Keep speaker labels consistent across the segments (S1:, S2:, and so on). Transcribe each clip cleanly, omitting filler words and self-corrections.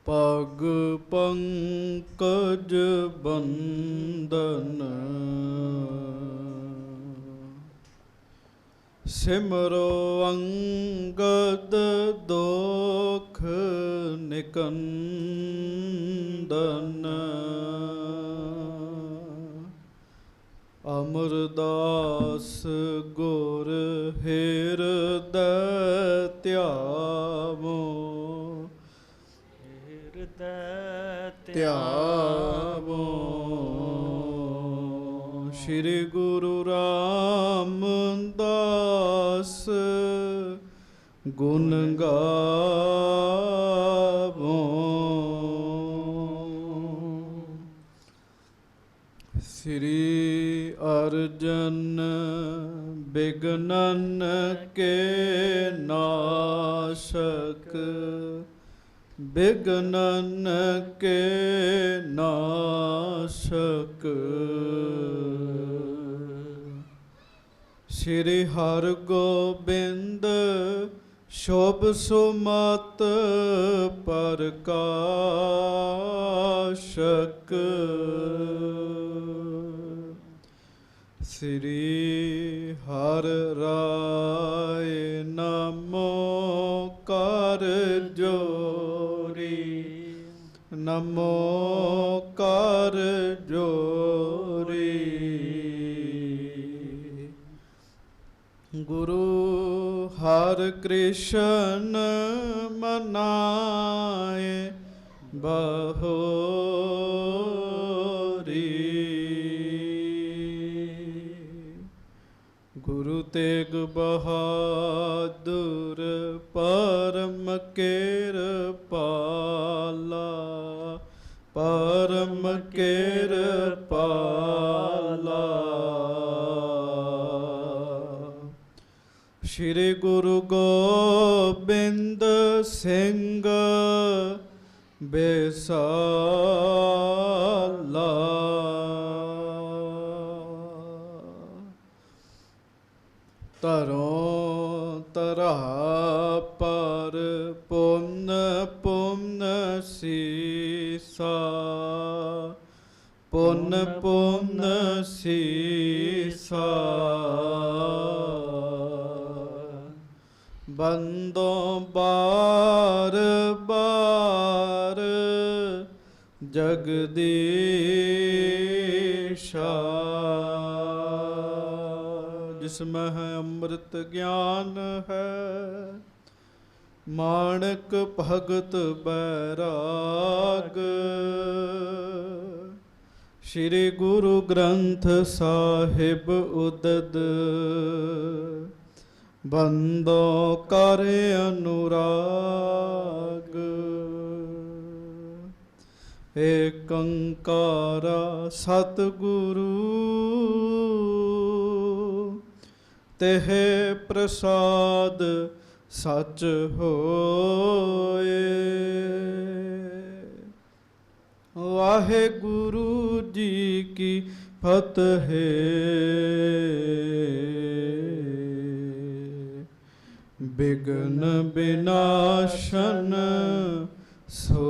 S1: ਪਗ ਪੰਕਜ ਬੰਦਨ ਸਿਮਰੋ ਅੰਗਦ ਦੋਖ ਨਿਕੰਦਨ ਅਮਰਦਾਸ ਗੁਰ ਹਿਰਦੈ ਧਿਆਵੋ ਧਿਆਵੋ ਸ਼੍ਰੀ ਗੁਰੂ ਰਾਮਦਾਸ ਗੁਣ ਗਾਵੋ ਸ੍ਰੀ ਅਰਜਨ ਬਿਗਨਨ ਕੇ ਨਾਸ਼ਕ ਬਿਗਨਨ ਕੇ ਨਾਸ਼ਕ ਸ਼੍ਰੀ ਹਰਗੋਬਿੰਦ ਸ਼ੋਭ ਸੁਮਤ ਪ੍ਰਕਾਸ਼ਕ ਸ੍ਰੀ ਹਰਿ ਰਾਏ ਨਮੋ ਕਰ ਜੋਰੀ ਨਮੋ ਕਰ ਜੋਰੀ ਗੁਰੂ ਹਰਿ ਕ੍ਰਿਸ਼ਨ ਮਨਾਏ ਬਹੋਰੀ ਗੁਰੂ ਤੇਗ ਬਹਾਦੁਰ ਪਰਮ ਕਿਰਪਾਲਾ ਪਰਮ ਕਿਰਪਾਲਾ ਸ਼੍ਰੀ ਗੁਰੂ ਗੋਬਿੰਦ ਸਿੰਘ ਬੇਸਾਲਾ ਧਰੋਂ ਧਰਾ ਪਰ ਪੁੰਨ ਪੁੰਨ ਸੀਸਾ ਪੁੰਨ ਪੁੰਨ ਸੀਸਾ ਬੰਦੋਂ ਬਾਰ ਬਾਰ ਜਗਦੀਸ਼ਾ ਜਿਸਮੈ ਹੈ ਅੰਮ੍ਰਿਤ ਗਿਆਨ ਹੈ ਮਾਣਕ ਭਗਤ ਬੈਰਾਗ ਸ਼੍ਰੀ ਗੁਰੂ ਗ੍ਰੰਥ ਸਾਹਿਬ ਉਦਦ ਬੰਦੋ ਕਰ ਅਨੁਰਾਗ ਏਕ ਓੰਕਾਰ ਸਤਿਗੁਰੂ ਤਿਹ ਪ੍ਰਸਾਦ ਸਚ ਹੋਏ। ਵਾਹਿਗੁਰੂ ਜੀ ਕੀ ਫਤਿਹ। ਬਿਘਨ ਬਿਨਾਸ਼ਨ ਸੋਏ।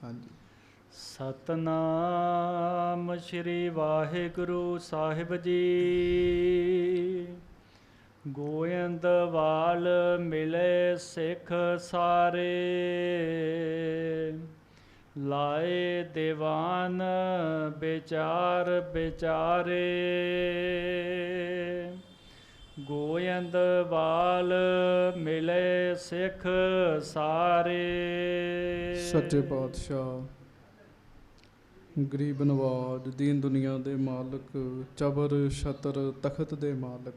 S1: ਹਾਂਜੀ।
S2: ਸਤਨਾਮ ਸ਼੍ਰੀ ਵਾਹਿਗੁਰੂ ਸਾਹਿਬ ਜੀ। ਗੋਇੰਦਵਾਲ ਮਿਲੇ ਸਿੱਖ ਸਾਰੇ, ਲਾਏ ਦੀਵਾਨ ਵਿਚਾਰ ਵਿਚਾਰੇ। ਗੋਇੰਦਵਾਲ ਮਿਲੇ ਸਿੱਖ ਸਾਰੇ।
S1: ਸੱਚੇ ਪਾਤਸ਼ਾਹ, ਗਰੀਬ ਨਵਾਜ, ਦੀਨ ਦੁਨੀਆ ਦੇ ਮਾਲਕ, ਚਬਰ ਛਤਰ ਤਖਤ ਦੇ ਮਾਲਕ,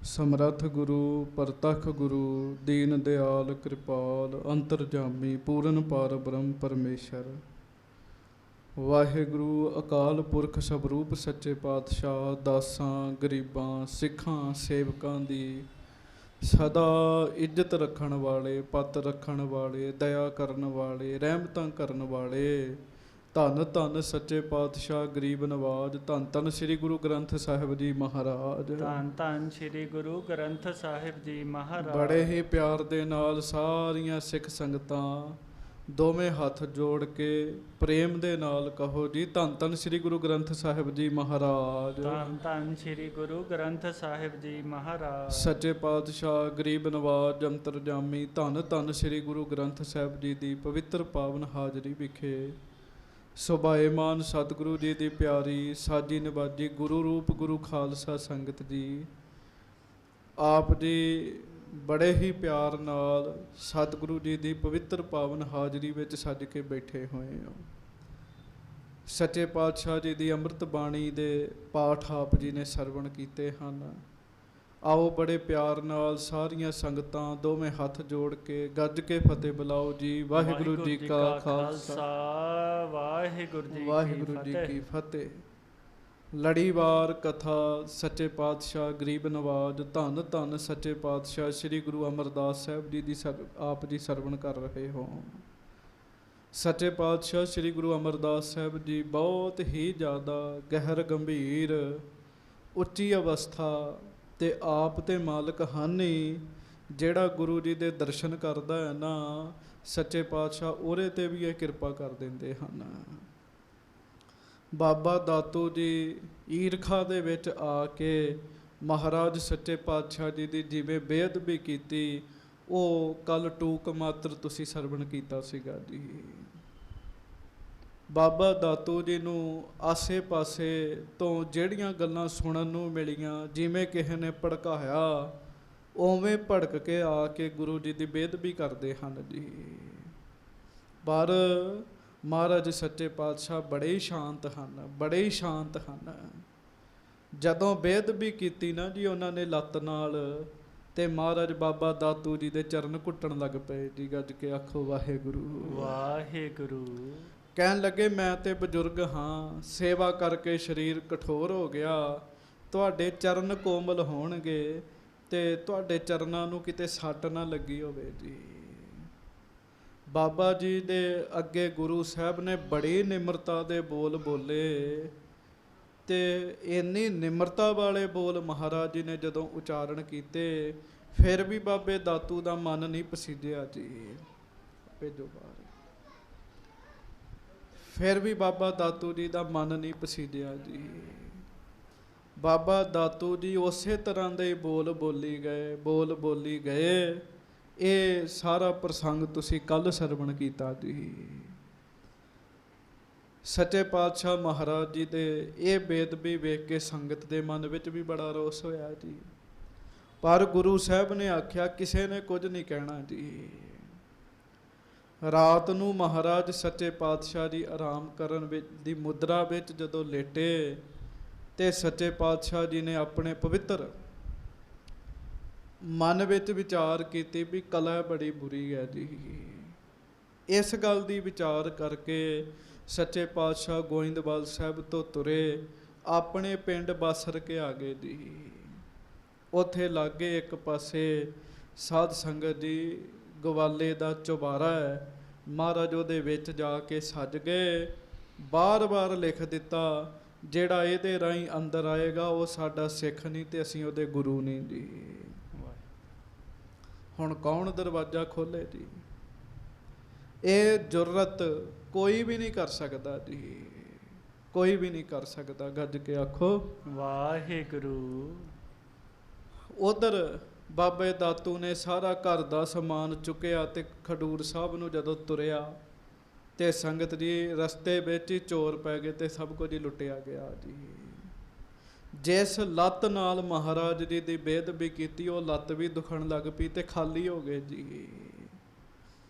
S1: ਸਮਰੱਥ ਗੁਰੂ, ਪ੍ਰਤੱਖ ਗੁਰੂ, ਦੀਨ ਦਿਆਲ ਕਿਰਪਾਲ, ਅੰਤਰਜਾਮੀ, ਪੂਰਨ ਪਾਰ ਬ੍ਰਹਮ ਪਰਮੇਸ਼ਰ, ਵਾਹਿਗੁਰੂ ਅਕਾਲ ਪੁਰਖ ਸਵਰੂਪ ਸੱਚੇ ਪਾਤਸ਼ਾਹ, ਦਾਸਾਂ, ਗਰੀਬਾਂ, ਸਿੱਖਾਂ, ਸੇਵਕਾਂ ਦੀ ਸਦਾ ਇੱਜ਼ਤ ਰੱਖਣ ਵਾਲੇ, ਪੱਤ ਰੱਖਣ ਵਾਲੇ, ਦਇਆ ਕਰਨ ਵਾਲੇ, ਰਹਿਮਤਾਂ ਕਰਨ ਵਾਲੇ, ਧੰਨ ਧੰਨ ਸੱਚੇ ਪਾਤਸ਼ਾਹ ਗਰੀਬ ਨਵਾਜ। ਧੰਨ ਧੰਨ ਸ੍ਰੀ ਗੁਰੂ ਗ੍ਰੰਥ ਸਾਹਿਬ ਜੀ ਮਹਾਰਾਜ।
S2: ਧੰਨ ਧੰਨ ਸ੍ਰੀ ਗੁਰੂ ਗ੍ਰੰਥ ਸਾਹਿਬ ਜੀ ਮਹਾਰਾਜ।
S1: ਬੜੇ ਹੀ ਪਿਆਰ ਦੇ ਨਾਲ ਸਾਰੀਆਂ ਸਿੱਖ ਸੰਗਤਾਂ ਦੋਵੇਂ ਹੱਥ ਜੋੜ ਕੇ ਪ੍ਰੇਮ ਦੇ ਨਾਲ ਕਹੋ ਜੀ, ਧੰਨ ਧੰਨ ਸ੍ਰੀ ਗੁਰੂ ਗ੍ਰੰਥ ਸਾਹਿਬ ਜੀ ਮਹਾਰਾਜ।
S2: ਧੰਨ ਧੰਨ ਸ੍ਰੀ ਗੁਰੂ ਗ੍ਰੰਥ ਸਾਹਿਬ ਜੀ ਮਹਾਰਾਜ।
S1: ਸੱਚੇ ਪਾਤਸ਼ਾਹ ਗਰੀਬ ਨਵਾਜ ਅੰਤਰਜਾਮੀ ਧੰਨ ਧੰਨ ਸ੍ਰੀ ਗੁਰੂ ਗ੍ਰੰਥ ਸਾਹਿਬ ਜੀ ਦੀ ਪਵਿੱਤਰ ਪਾਵਨ ਹਾਜ਼ਰੀ ਵਿਖੇ ਸੁਭਾਏਮਾਨ ਸਤਿਗੁਰੂ ਜੀ ਦੀ ਪਿਆਰੀ ਸਾਜੀ ਨਿਵਾਜੀ ਗੁਰੂ ਰੂਪ ਗੁਰੂ ਖਾਲਸਾ ਸੰਗਤ ਜੀ, ਆਪ ਜੀ ਬੜੇ ਹੀ ਪਿਆਰ ਨਾਲ ਸਤਿਗੁਰੂ ਜੀ ਦੀ ਪਵਿੱਤਰ ਪਾਵਨ ਹਾਜ਼ਰੀ ਵਿੱਚ ਸੱਜ ਕੇ ਬੈਠੇ ਹੋਏ ਹੋ। ਸੱਚੇ ਪਾਤਸ਼ਾਹ ਜੀ ਦੀ ਅੰਮ੍ਰਿਤ ਬਾਣੀ ਦੇ ਪਾਠ ਆਪ ਜੀ ਨੇ ਸਰਵਣ ਕੀਤੇ ਹਨ। ਆਓ ਬੜੇ ਪਿਆਰ ਨਾਲ ਸਾਰੀਆਂ ਸੰਗਤਾਂ ਦੋਵੇਂ ਹੱਥ ਜੋੜ ਕੇ ਗੱਜ ਕੇ ਫਤਿਹ ਬੁਲਾਓ ਜੀ। ਵਾਹਿਗੁਰੂ ਜੀ ਕਾ ਖਾਲਸਾ, ਵਾਹਿਗੁਰੂ ਜੀ ਕੀ ਫਤਿਹ। ਲੜੀਵਾਰ ਕਥਾ ਸੱਚੇ ਪਾਤਸ਼ਾਹ ਗਰੀਬ ਨਵਾਜ ਧੰਨ ਧੰਨ ਸੱਚੇ ਪਾਤਸ਼ਾਹ ਸ੍ਰੀ ਗੁਰੂ ਅਮਰਦਾਸ ਸਾਹਿਬ ਜੀ ਦੀ ਆਪ ਜੀ ਸਰਵਣ ਕਰ ਰਹੇ ਹੋ। ਸੱਚੇ ਪਾਤਸ਼ਾਹ ਸ੍ਰੀ ਗੁਰੂ ਅਮਰਦਾਸ ਸਾਹਿਬ ਜੀ ਬਹੁਤ ਹੀ ਜ਼ਿਆਦਾ ਗਹਿਰ ਗੰਭੀਰ ਉੱਚੀ ਅਵਸਥਾ ਤੇ ਆਪ ਤੇ ਮਾਲਕ ਹਨ ਹੀ। ਜਿਹੜਾ ਗੁਰੂ ਜੀ ਦੇ ਦਰਸ਼ਨ ਕਰਦਾ ਹੈ ਨਾ, ਸੱਚੇ ਪਾਤਸ਼ਾਹ ਉਹਦੇ ਤੇ ਵੀ ਇਹ ਕਿਰਪਾ ਕਰ ਦਿੰਦੇ ਹਨ। ਬਾਬਾ ਦਾਤੂ ਜੀ ਈਰਖਾ ਦੇ ਵਿੱਚ ਆ ਕੇ ਮਹਾਰਾਜ ਸੱਚੇ ਪਾਤਸ਼ਾਹ ਜੀ ਦੀ ਜਿਵੇਂ ਬੇਅਦਬੀ ਕੀਤੀ, ਉਹ ਕੱਲ ਟੂਕ ਮਾਤਰ ਤੁਸੀਂ ਸਰਵਣ ਕੀਤਾ ਸੀਗਾ ਜੀ। ਬਾਬਾ ਦਾਤੂ ਜੀ ਨੂੰ ਆਸੇ-ਪਾਸੇ ਤੋਂ ਜਿਹੜੀਆਂ ਗੱਲਾਂ ਸੁਣਨ ਨੂੰ ਮਿਲੀਆਂ, ਜਿਵੇਂ ਕਿਸੇ ਨੇ ਭੜਕਾਇਆ ਉਵੇਂ ਭੜਕ ਕੇ ਆ ਕੇ ਗੁਰੂ ਜੀ ਦੀ ਬੇਅਦਬੀ ਕਰਦੇ ਹਨ ਜੀ। ਪਰ ਮਹਾਰਾਜ ਸੱਚੇ ਪਾਤਸ਼ਾਹ ਬੜੇ ਹੀ ਸ਼ਾਂਤ ਹਨ, ਬੜੇ ਹੀ ਸ਼ਾਂਤ ਹਨ। ਜਦੋਂ ਬੇਅਦਬੀ ਕੀਤੀ ਨਾ ਜੀ ਉਹਨਾਂ ਨੇ ਲੱਤ ਨਾਲ, ਤੇ ਮਹਾਰਾਜ ਬਾਬਾ ਦਾਤੂ ਜੀ ਦੇ ਚਰਨ ਘੁੱਟਣ ਲੱਗ ਪਏ ਜੀ। ਗੱਜ ਕੇ ਆਖੋ ਵਾਹਿਗੁਰੂ
S2: ਵਾਹਿਗੁਰੂ।
S1: ਕਹਿਣ ਲੱਗੇ ਮੈਂ ਤੇ ਬਜ਼ੁਰਗ ਹਾਂ, ਸੇਵਾ ਕਰਕੇ ਸਰੀਰ ਕਠੋਰ ਹੋ ਗਿਆ, ਤੁਹਾਡੇ ਚਰਨ ਕੋਮਲ ਹੋਣਗੇ ਤੇ ਤੁਹਾਡੇ ਚਰਨਾਂ ਨੂੰ ਕਿਤੇ ਸੱਟ ਨਾ ਲੱਗੀ ਹੋਵੇ ਜੀ। ਬਾਬਾ ਜੀ ਦੇ ਅੱਗੇ ਗੁਰੂ ਸਾਹਿਬ ਨੇ ਬੜੀ ਨਿਮਰਤਾ ਦੇ ਬੋਲ ਬੋਲੇ, ਤੇ ਇੰਨੀ ਨਿਮਰਤਾ ਵਾਲੇ ਬੋਲ ਮਹਾਰਾਜ ਜੀ ਨੇ ਜਦੋਂ ਉਚਾਰਨ ਕੀਤੇ, ਫਿਰ ਵੀ ਬਾਬੇ ਦਾਤੂ ਦਾ ਮਨ ਨਹੀਂ ਪਸੀਜਿਆ ਜੀ। ਭੇਜੋ ਬਾਹਰ। ਫਿਰ ਵੀ ਬਾਬਾ ਦਾਤੂ ਜੀ ਦਾ ਮਨ ਨਹੀਂ ਪਸੀਜਿਆ ਜੀ। ਬਾਬਾ ਦਾਤੂ ਜੀ ਉਸੇ ਤਰ੍ਹਾਂ ਦੇ ਬੋਲ ਬੋਲੀ ਗਏ। ਇਹ ਸਾਰਾ ਪ੍ਰਸੰਗ ਤੁਸੀਂ ਕੱਲ ਸਰਵਣ ਕੀਤਾ ਜੀ। ਸੱਚੇ ਪਾਤਸ਼ਾਹ ਮਹਾਰਾਜ ਜੀ ਦੇ ਇਹ ਬੇਦਬੀ ਵੇਖ ਕੇ ਸੰਗਤ ਦੇ ਮਨ ਵਿੱਚ ਵੀ ਬੜਾ ਰੋਸ ਹੋਇਆ ਜੀ। ਪਰ ਗੁਰੂ ਸਾਹਿਬ ਨੇ ਆਖਿਆ ਕਿਸੇ ਨੇ ਕੁਝ ਨਹੀਂ ਕਹਿਣਾ ਜੀ। ਰਾਤ ਨੂੰ ਮਹਾਰਾਜ ਸੱਚੇ ਪਾਤਸ਼ਾਹ ਜੀ ਆਰਾਮ ਕਰਨ ਵਿੱਚ ਦੀ ਮੁਦਰਾ ਵਿੱਚ ਜਦੋਂ ਲੇਟੇ, ਤੇ ਸੱਚੇ ਪਾਤਸ਼ਾਹ ਜੀ ਨੇ ਆਪਣੇ ਪਵਿੱਤਰ ਮਨ ਵਿੱਚ ਵਿਚਾਰ ਕੀਤੀ ਵੀ ਕਲਾ ਬੜੀ ਬੁਰੀ ਹੈ ਜੀ। ਇਸ ਗੱਲ ਦੀ ਵਿਚਾਰ ਕਰਕੇ ਸੱਚੇ ਪਾਤਸ਼ਾਹ ਗੋਇੰਦਵਾਲ ਸਾਹਿਬ ਤੋਂ ਤੁਰੇ, ਆਪਣੇ ਪਿੰਡ ਬਾਸਰ ਕੇ ਆ ਗਏ ਜੀ। ਉੱਥੇ ਲਾਗੇ ਇੱਕ ਪਾਸੇ ਸਾਧ ਸੰਗਤ ਜੀ ਗਵਾਲੇ ਦਾ ਚੁਬਾਰਾ ਹੈ, ਮਹਾਰਾਜ ਉਹਦੇ ਵਿੱਚ ਜਾ ਕੇ ਸੱਜ ਗਏ। ਬਾਰ-ਬਾਰ ਲਿਖ ਦਿੱਤਾ, ਜਿਹੜਾ ਇਹਦੇ ਰਾਹੀਂ ਅੰਦਰ ਆਏਗਾ ਉਹ ਸਾਡਾ ਸਿੱਖ ਨਹੀਂ ਤੇ ਅਸੀਂ ਉਹਦੇ ਗੁਰੂ ਨਹੀਂ ਜੀ। ਹੁਣ ਕੌਣ ਦਰਵਾਜ਼ਾ ਖੋਲੇ ਜੀ? ਇਹ ਜੁਰਤ ਕੋਈ ਵੀ ਨਹੀਂ ਕਰ ਸਕਦਾ ਜੀ, ਕੋਈ ਵੀ ਨਹੀਂ ਕਰ ਸਕਦਾ। ਗੱਜ ਕੇ ਆਖੋ
S2: ਵਾਹਿਗੁਰੂ।
S1: ਉਧਰ ਬਾਬੇ ਦਾਤੂ ਨੇ ਸਾਰਾ ਘਰ ਦਾ ਸਮਾਨ ਚੁੱਕਿਆ ਤੇ ਖਡੂਰ ਸਾਹਿਬ ਨੂੰ ਜਦੋਂ ਤੁਰਿਆ, ਤੇ ਸੰਗਤ ਜੀ ਰਸਤੇ ਵਿੱਚ ਹੀ ਚੋਰ ਪੈ ਗਏ ਤੇ ਸਭ ਕੁਝ ਹੀ ਲੁੱਟਿਆ ਗਿਆ ਜੀ। ਜਿਸ ਲੱਤ ਨਾਲ ਮਹਾਰਾਜ ਜੀ ਦੀ ਬੇਅਦਬੀ ਕੀਤੀ, ਉਹ ਲੱਤ ਵੀ ਦੁਖਣ ਲੱਗ ਪਈ ਤੇ ਖਾਲੀ ਹੋ ਗਏ ਜੀ।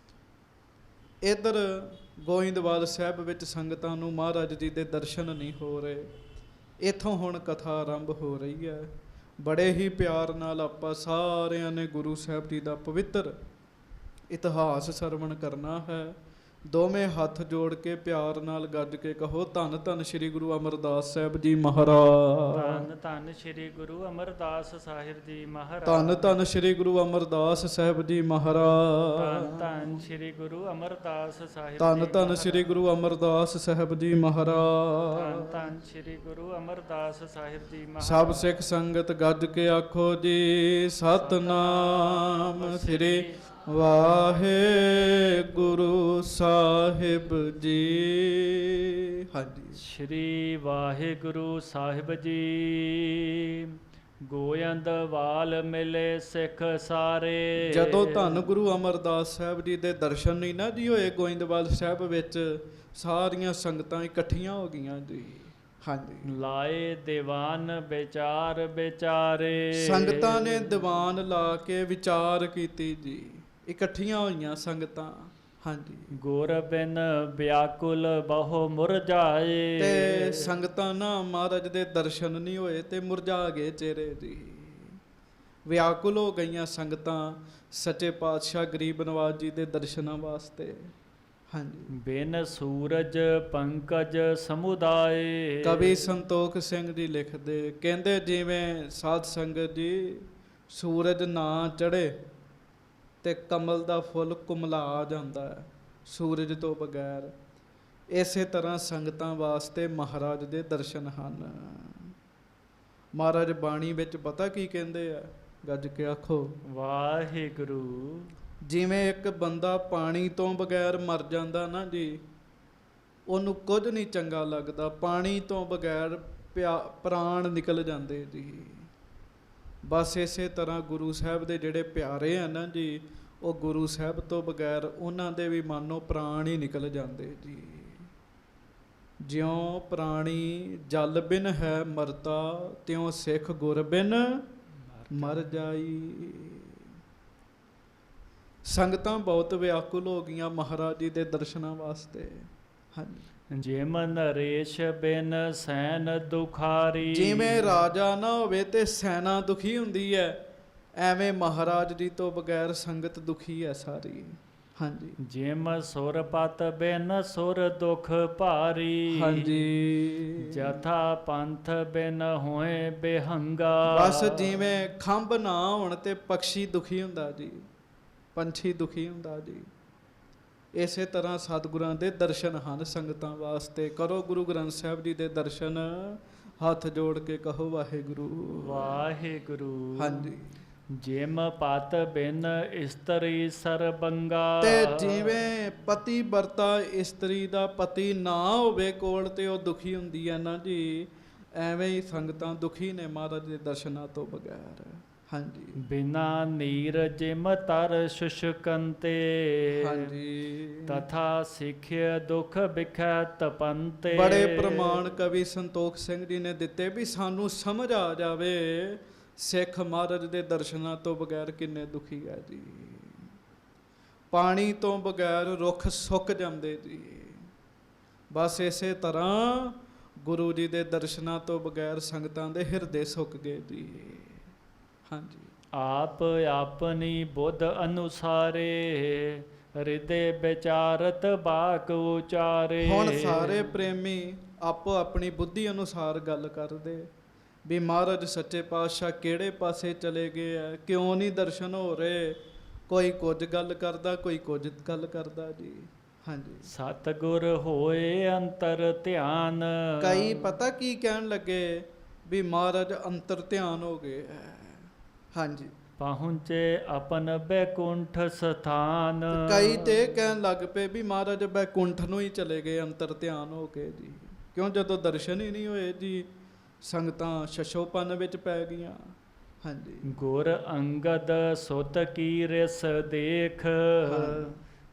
S1: ਇੱਧਰ ਗੋਇੰਦਵਾਲ ਸਾਹਿਬ ਵਿੱਚ ਸੰਗਤਾਂ ਨੂੰ ਮਹਾਰਾਜ ਜੀ ਦੇ ਦਰਸ਼ਨ ਨਹੀਂ ਹੋ ਰਹੇ। ਇੱਥੋਂ ਹੁਣ ਕਥਾ ਆਰੰਭ ਹੋ ਰਹੀ ਹੈ। ਬੜੇ ਹੀ ਪਿਆਰ ਨਾਲ ਆਪਾਂ ਸਾਰਿਆਂ ਨੇ ਗੁਰੂ ਸਾਹਿਬ ਜੀ ਦਾ ਪਵਿੱਤਰ ਇਤਿਹਾਸ ਸਰਵਣ ਕਰਨਾ ਹੈ। ਦੋਵੇਂ ਹੱਥ ਜੋੜ ਕੇ ਪਿਆਰ ਨਾਲ ਗੱਜ ਕੇ ਕਹੋ ਧੰਨ ਧੰਨ ਸ੍ਰੀ ਗੁਰੂ ਅਮਰਦਾਸ ਸਾਹਿਬ ਜੀ ਮਹਾਰਾਜ।
S2: ਧੰਨ ਧੰਨ ਸ੍ਰੀ ਗੁਰੂ ਅਮਰਦਾਸ ਸਾਹਿਬ ਜੀ ਮਹਾਰਾਜ।
S1: ਧੰਨ ਧੰਨ ਸ੍ਰੀ ਗੁਰੂ ਅਮਰਦਾਸ ਸਾਹਿਬ ਜੀ ਮਹਾਰਾਜ।
S2: ਧੰਨ ਧੰਨ ਸ੍ਰੀ ਗੁਰੂ ਅਮਰਦਾਸ ਸਾਹਿਬ
S1: ਧੰਨ
S2: ਜੀ
S1: ਧੰਨ ਸ੍ਰੀ ਗੁਰੂ ਅਮਰਦਾਸ ਸਾਹਿਬ ਜੀ
S2: ਧੰਨ
S1: ਮਹਾਰਾਜ।
S2: ਧੰਨ ਸ੍ਰੀ ਗੁਰੂ ਅਮਰਦਾਸ ਸਾਹਿਬ ਜੀ ਮਹਾਰਾਜ।
S1: ਸਭ ਸਿੱਖ ਸੰਗਤ ਗੱਜ ਕੇ ਆਖੋ ਜੀ ਸਤਨਾਮ ਸ੍ਰੀ ਵਾਹਿਗੁਰੂ ਸਾਹਿਬ ਜੀ। ਹਾਂਜੀ।
S2: ਸ੍ਰੀ ਵਾਹਿਗੁਰੂ ਸਾਹਿਬ ਜੀ। ਗੋਇੰਦਵਾਲ ਮਿਲੇ ਸਿੱਖ ਸਾਰੇ।
S1: ਜਦੋਂ ਧੰਨ ਗੁਰੂ ਅਮਰਦਾਸ ਸਾਹਿਬ ਜੀ ਦੇ ਦਰਸ਼ਨ ਨਹੀਂ ਨਾ ਜੀ ਹੋਏ ਗੋਇੰਦਵਾਲ ਸਾਹਿਬ ਵਿੱਚ, ਸਾਰੀਆਂ ਸੰਗਤਾਂ ਇਕੱਠੀਆਂ ਹੋ ਗਈਆਂ ਜੀ। ਹਾਂਜੀ।
S2: ਲਾਏ ਦੀਵਾਨ ਵਿਚਾਰ ਵਿਚਾਰੇ।
S1: ਸੰਗਤਾਂ ਨੇ ਦੀਵਾਨ ਲਾ ਕੇ ਵਿਚਾਰ ਕੀਤੀ ਜੀ, ਇਕੱਠੀਆਂ ਹੋਈਆਂ ਸੰਗਤਾਂ। ਹਾਂਜੀ।
S2: ਗੁਰ ਬਿਨ ਵਿਆਕੁਲ ਬਹੁ ਮੁਰਝਾਏ।
S1: ਤੇ ਸੰਗਤਾਂ ਨਾ ਮਹਾਰਾਜ ਦੇ ਦਰਸ਼ਨ ਨਹੀਂ ਹੋਏ ਤੇ ਮੁਰਝਾ ਗਏ ਚਿਹਰੇ ਜੀ, ਵਿਆਕੁਲ ਹੋ ਗਈਆਂ ਸੰਗਤਾਂ ਸੱਚੇ ਪਾਤਸ਼ਾਹ ਗਰੀਬ ਨਵਾਜ ਜੀ ਦੇ ਦਰਸ਼ਨਾਂ ਵਾਸਤੇ। ਹਾਂਜੀ।
S2: ਬਿਨ ਸੂਰਜ ਪੰਕਜ ਸਮੁਦਾਏ।
S1: ਕਵੀ ਸੰਤੋਖ ਸਿੰਘ ਜੀ ਲਿਖਦੇ, ਕਹਿੰਦੇ ਜਿਵੇਂ ਸਾਧ ਸੰਗਤ ਜੀ ਸੂਰਜ ਨਾ ਚੜ੍ਹੇ ਤੇ ਕਮਲ ਦਾ ਫੁੱਲ ਕੁਮਲਾ ਜਾਂਦਾ ਹੈ ਸੂਰਜ ਤੋਂ ਬਗੈਰ, ਇਸੇ ਤਰ੍ਹਾਂ ਸੰਗਤਾਂ ਵਾਸਤੇ ਮਹਾਰਾਜ ਦੇ ਦਰਸ਼ਨ ਹਨ। ਮਹਾਰਾਜ ਬਾਣੀ ਵਿੱਚ ਪਤਾ ਕੀ ਕਹਿੰਦੇ ਆ, ਗੱਜ ਕੇ ਆਖੋ
S2: ਵਾਹਿਗੁਰੂ।
S1: ਜਿਵੇਂ ਇੱਕ ਬੰਦਾ ਪਾਣੀ ਤੋਂ ਬਗੈਰ ਮਰ ਜਾਂਦਾ ਨਾ ਜੀ, ਉਹਨੂੰ ਕੁਝ ਨਹੀਂ ਚੰਗਾ ਲੱਗਦਾ, ਪਾਣੀ ਤੋਂ ਬਗੈਰ ਪ੍ਰਾਣ ਨਿਕਲ ਜਾਂਦੇ ਜੀ। ਬਸ ਇਸੇ ਤਰ੍ਹਾਂ ਗੁਰੂ ਸਾਹਿਬ ਦੇ ਜਿਹੜੇ ਪਿਆਰੇ ਆ ਨਾ ਜੀ, ਉਹ ਗੁਰੂ ਸਾਹਿਬ ਤੋਂ ਬਗੈਰ ਉਹਨਾਂ ਦੇ ਵੀ ਮਾਨੋ ਪ੍ਰਾਣ ਹੀ ਨਿਕਲ ਜਾਂਦੇ ਜੀ। ਜਿਉਂ ਪ੍ਰਾਣੀ ਜਲ ਬਿਨ ਹੈ ਮਰਤਾ, ਤਿਉਂ ਸਿੱਖ ਗੁਰ ਬਿਨ ਮਰ ਜਾਈ। ਸੰਗਤਾਂ ਬਹੁਤ ਵਿਆਕੁਲ ਹੋ ਗਈਆਂ ਮਹਾਰਾਜ ਜੀ ਦੇ ਦਰਸ਼ਨਾਂ ਵਾਸਤੇ। ਹਾਂਜੀ।
S2: ਜਿਮ ਨਰੇਸ਼ ਬਿਨ ਸੈਨ ਦੁਖਾਰੀ।
S1: ਜਿਵੇਂ ਰਾਜਾ ਨਾ ਹੋਵੇ ਤੇ ਸੈਨਾ ਦੁਖੀ ਹੁੰਦੀ ਹੈ, ਐਵੇਂ ਮਹਾਰਾਜ ਜੀ ਤੋਂ ਬਗੈਰ ਸੰਗਤ ਦੁਖੀ ਹੈ ਸਾਰੀ। ਹਾਂਜੀ।
S2: ਜਿਮ ਸੁਰਪਤ ਬਿਨ ਸੁਰ ਦੁਖ ਭਾਰੀ।
S1: ਹਾਂਜੀ।
S2: ਜਥਾ ਪੰਥ ਬਿਨ ਹੋਏ ਬਿਹੰਗਾ।
S1: ਬਸ ਜਿਵੇਂ ਖੰਭ ਨਾ ਹੋਣ ਤੇ ਪੰਛੀ ਦੁਖੀ ਹੁੰਦਾ ਜੀ, ਪੰਛੀ ਦੁਖੀ ਹੁੰਦਾ ਜੀ। ਇਸੇ ਤਰ੍ਹਾਂ ਸਤਿਗੁਰਾਂ ਦੇ ਦਰਸ਼ਨ ਹਨ ਸੰਗਤਾਂ ਵਾਸਤੇ। ਕਰੋ ਗੁਰੂ ਗ੍ਰੰਥ ਸਾਹਿਬ ਜੀ ਦੇ ਦਰਸ਼ਨ, ਹੱਥ ਜੋੜ ਕੇ ਕਹੋ ਵਾਹਿਗੁਰੂ
S2: ਵਾਹਿਗੁਰੂ।
S1: ਹਾਂਜੀ।
S2: ਜਿਮ ਪਤ ਬਿਨ ਇਸਤਰੀ ਸਰਬੰਗਾ।
S1: ਤੇ ਜਿਵੇਂ ਪਤੀ ਵਰਤਾ ਇਸਤਰੀ ਦਾ ਪਤੀ ਨਾ ਹੋਵੇ ਕੋਲ ਤੇ ਉਹ ਦੁਖੀ ਹੁੰਦੀ ਹੈ ਨਾ ਜੀ, ਐਵੇਂ ਹੀ ਸੰਗਤਾਂ ਦੁਖੀ ਨੇ ਮਹਾਰਾਜ ਦੇ ਦਰਸ਼ਨਾਂ ਤੋਂ ਬਗੈਰ। ਹਾਂਜੀ।
S2: ਬਿਨਾ ਨੀਰ ਜਿਮ ਤਰ ਸ਼ੁਸ਼ਕੰਤੇ।
S1: ਹਾਂਜੀ।
S2: ਤਥਾ ਸਿੱਖਿਆ ਦੁਖ ਬਿਖੈ ਤਪੰਤੇ।
S1: ਬੜੇ ਪ੍ਰਮਾਣ ਕਵੀ ਸੰਤੋਖ ਸਿੰਘ ਜੀ ਨੇ ਦਿੱਤੇ ਵੀ ਸਾਨੂੰ ਸਮਝ ਆ ਜਾਵੇ ਸਿੱਖ ਮਹਾਰਾਜ ਦੇ ਦਰਸ਼ਨਾਂ ਤੋਂ ਬਗੈਰ ਕਿੰਨੇ ਦੁਖੀ ਹੈ ਜੀ। ਪਾਣੀ ਤੋਂ ਬਗੈਰ ਰੁੱਖ ਸੁੱਕ ਜਾਂਦੇ ਜੀ। ਬਸ ਇਸੇ ਤਰ੍ਹਾਂ ਗੁਰੂ ਜੀ ਦੇ ਦਰਸ਼ਨਾਂ ਤੋਂ ਬਗੈਰ ਸੰਗਤਾਂ ਦੇ ਹਿਰਦੇ ਸੁੱਕ ਗਏ ਜੀ। ਹਾਂਜੀ।
S2: ਆਪ ਆਪਣੀ ਬੁੱਧ ਅਨੁਸਾਰੇ। ਹਿਰਦੇ ਵਿਚਾਰਤ ਬਾਕ ਉਚਾਰੇ।
S1: ਹੁਣ ਸਾਰੇ ਪ੍ਰੇਮੀ ਆਪੋ ਆਪਣੀ ਬੁੱਧੀ ਅਨੁਸਾਰ ਗੱਲ ਕਰਦੇ ਵੀ ਮਹਾਰਾਜ ਸੱਚੇ ਪਾਤਸ਼ਾਹ ਕਿਹੜੇ ਪਾਸੇ ਚਲੇ ਗਏ ਆ, ਕਿਉਂ ਨਹੀਂ ਦਰਸ਼ਨ ਹੋ ਰਹੇ। ਕੋਈ ਕੁਝ ਗੱਲ ਕਰਦਾ, ਕੋਈ ਕੁਝ ਗੱਲ ਕਰਦਾ ਜੀ। ਹਾਂਜੀ।
S2: ਸਤਿਗੁਰ ਹੋਏ ਅੰਤਰ ਧਿਆਨ।
S1: ਕਈ ਪਤਾ ਕੀ ਕਹਿਣ ਲੱਗੇ ਵੀ ਮਹਾਰਾਜ ਅੰਤਰ ਧਿਆਨ ਹੋ ਗਏ ਹੈ। ਹਾਂਜੀ।
S2: ਪਹੁੰਚੇ ਆਪਨ ਬੈਕੁੰਠ ਸਥਾਨ।
S1: ਕਈ ਤੇ ਕਹਿਣ ਲੱਗ ਪਏ ਵੀ ਮਹਾਰਾਜ ਬੈਕੁੰਠ ਨੂੰ ਹੀ ਚਲੇ ਗਏ ਅੰਤਰ ਧਿਆਨ ਹੋ ਕੇ ਜੀ। ਕਿਉਂ, ਜਦੋਂ ਦਰਸ਼ਨ ਹੀ ਨਹੀਂ ਹੋਏ ਜੀ, ਸੰਗਤਾਂ ਸ਼ਸ਼ੋਪਨ ਵਿੱਚ ਪੈ ਗਈਆਂ। ਹਾਂਜੀ।
S2: ਗੁਰ ਅੰਗਦ ਸੁਤ ਕੀ ਰਿਸ ਦੇਖ।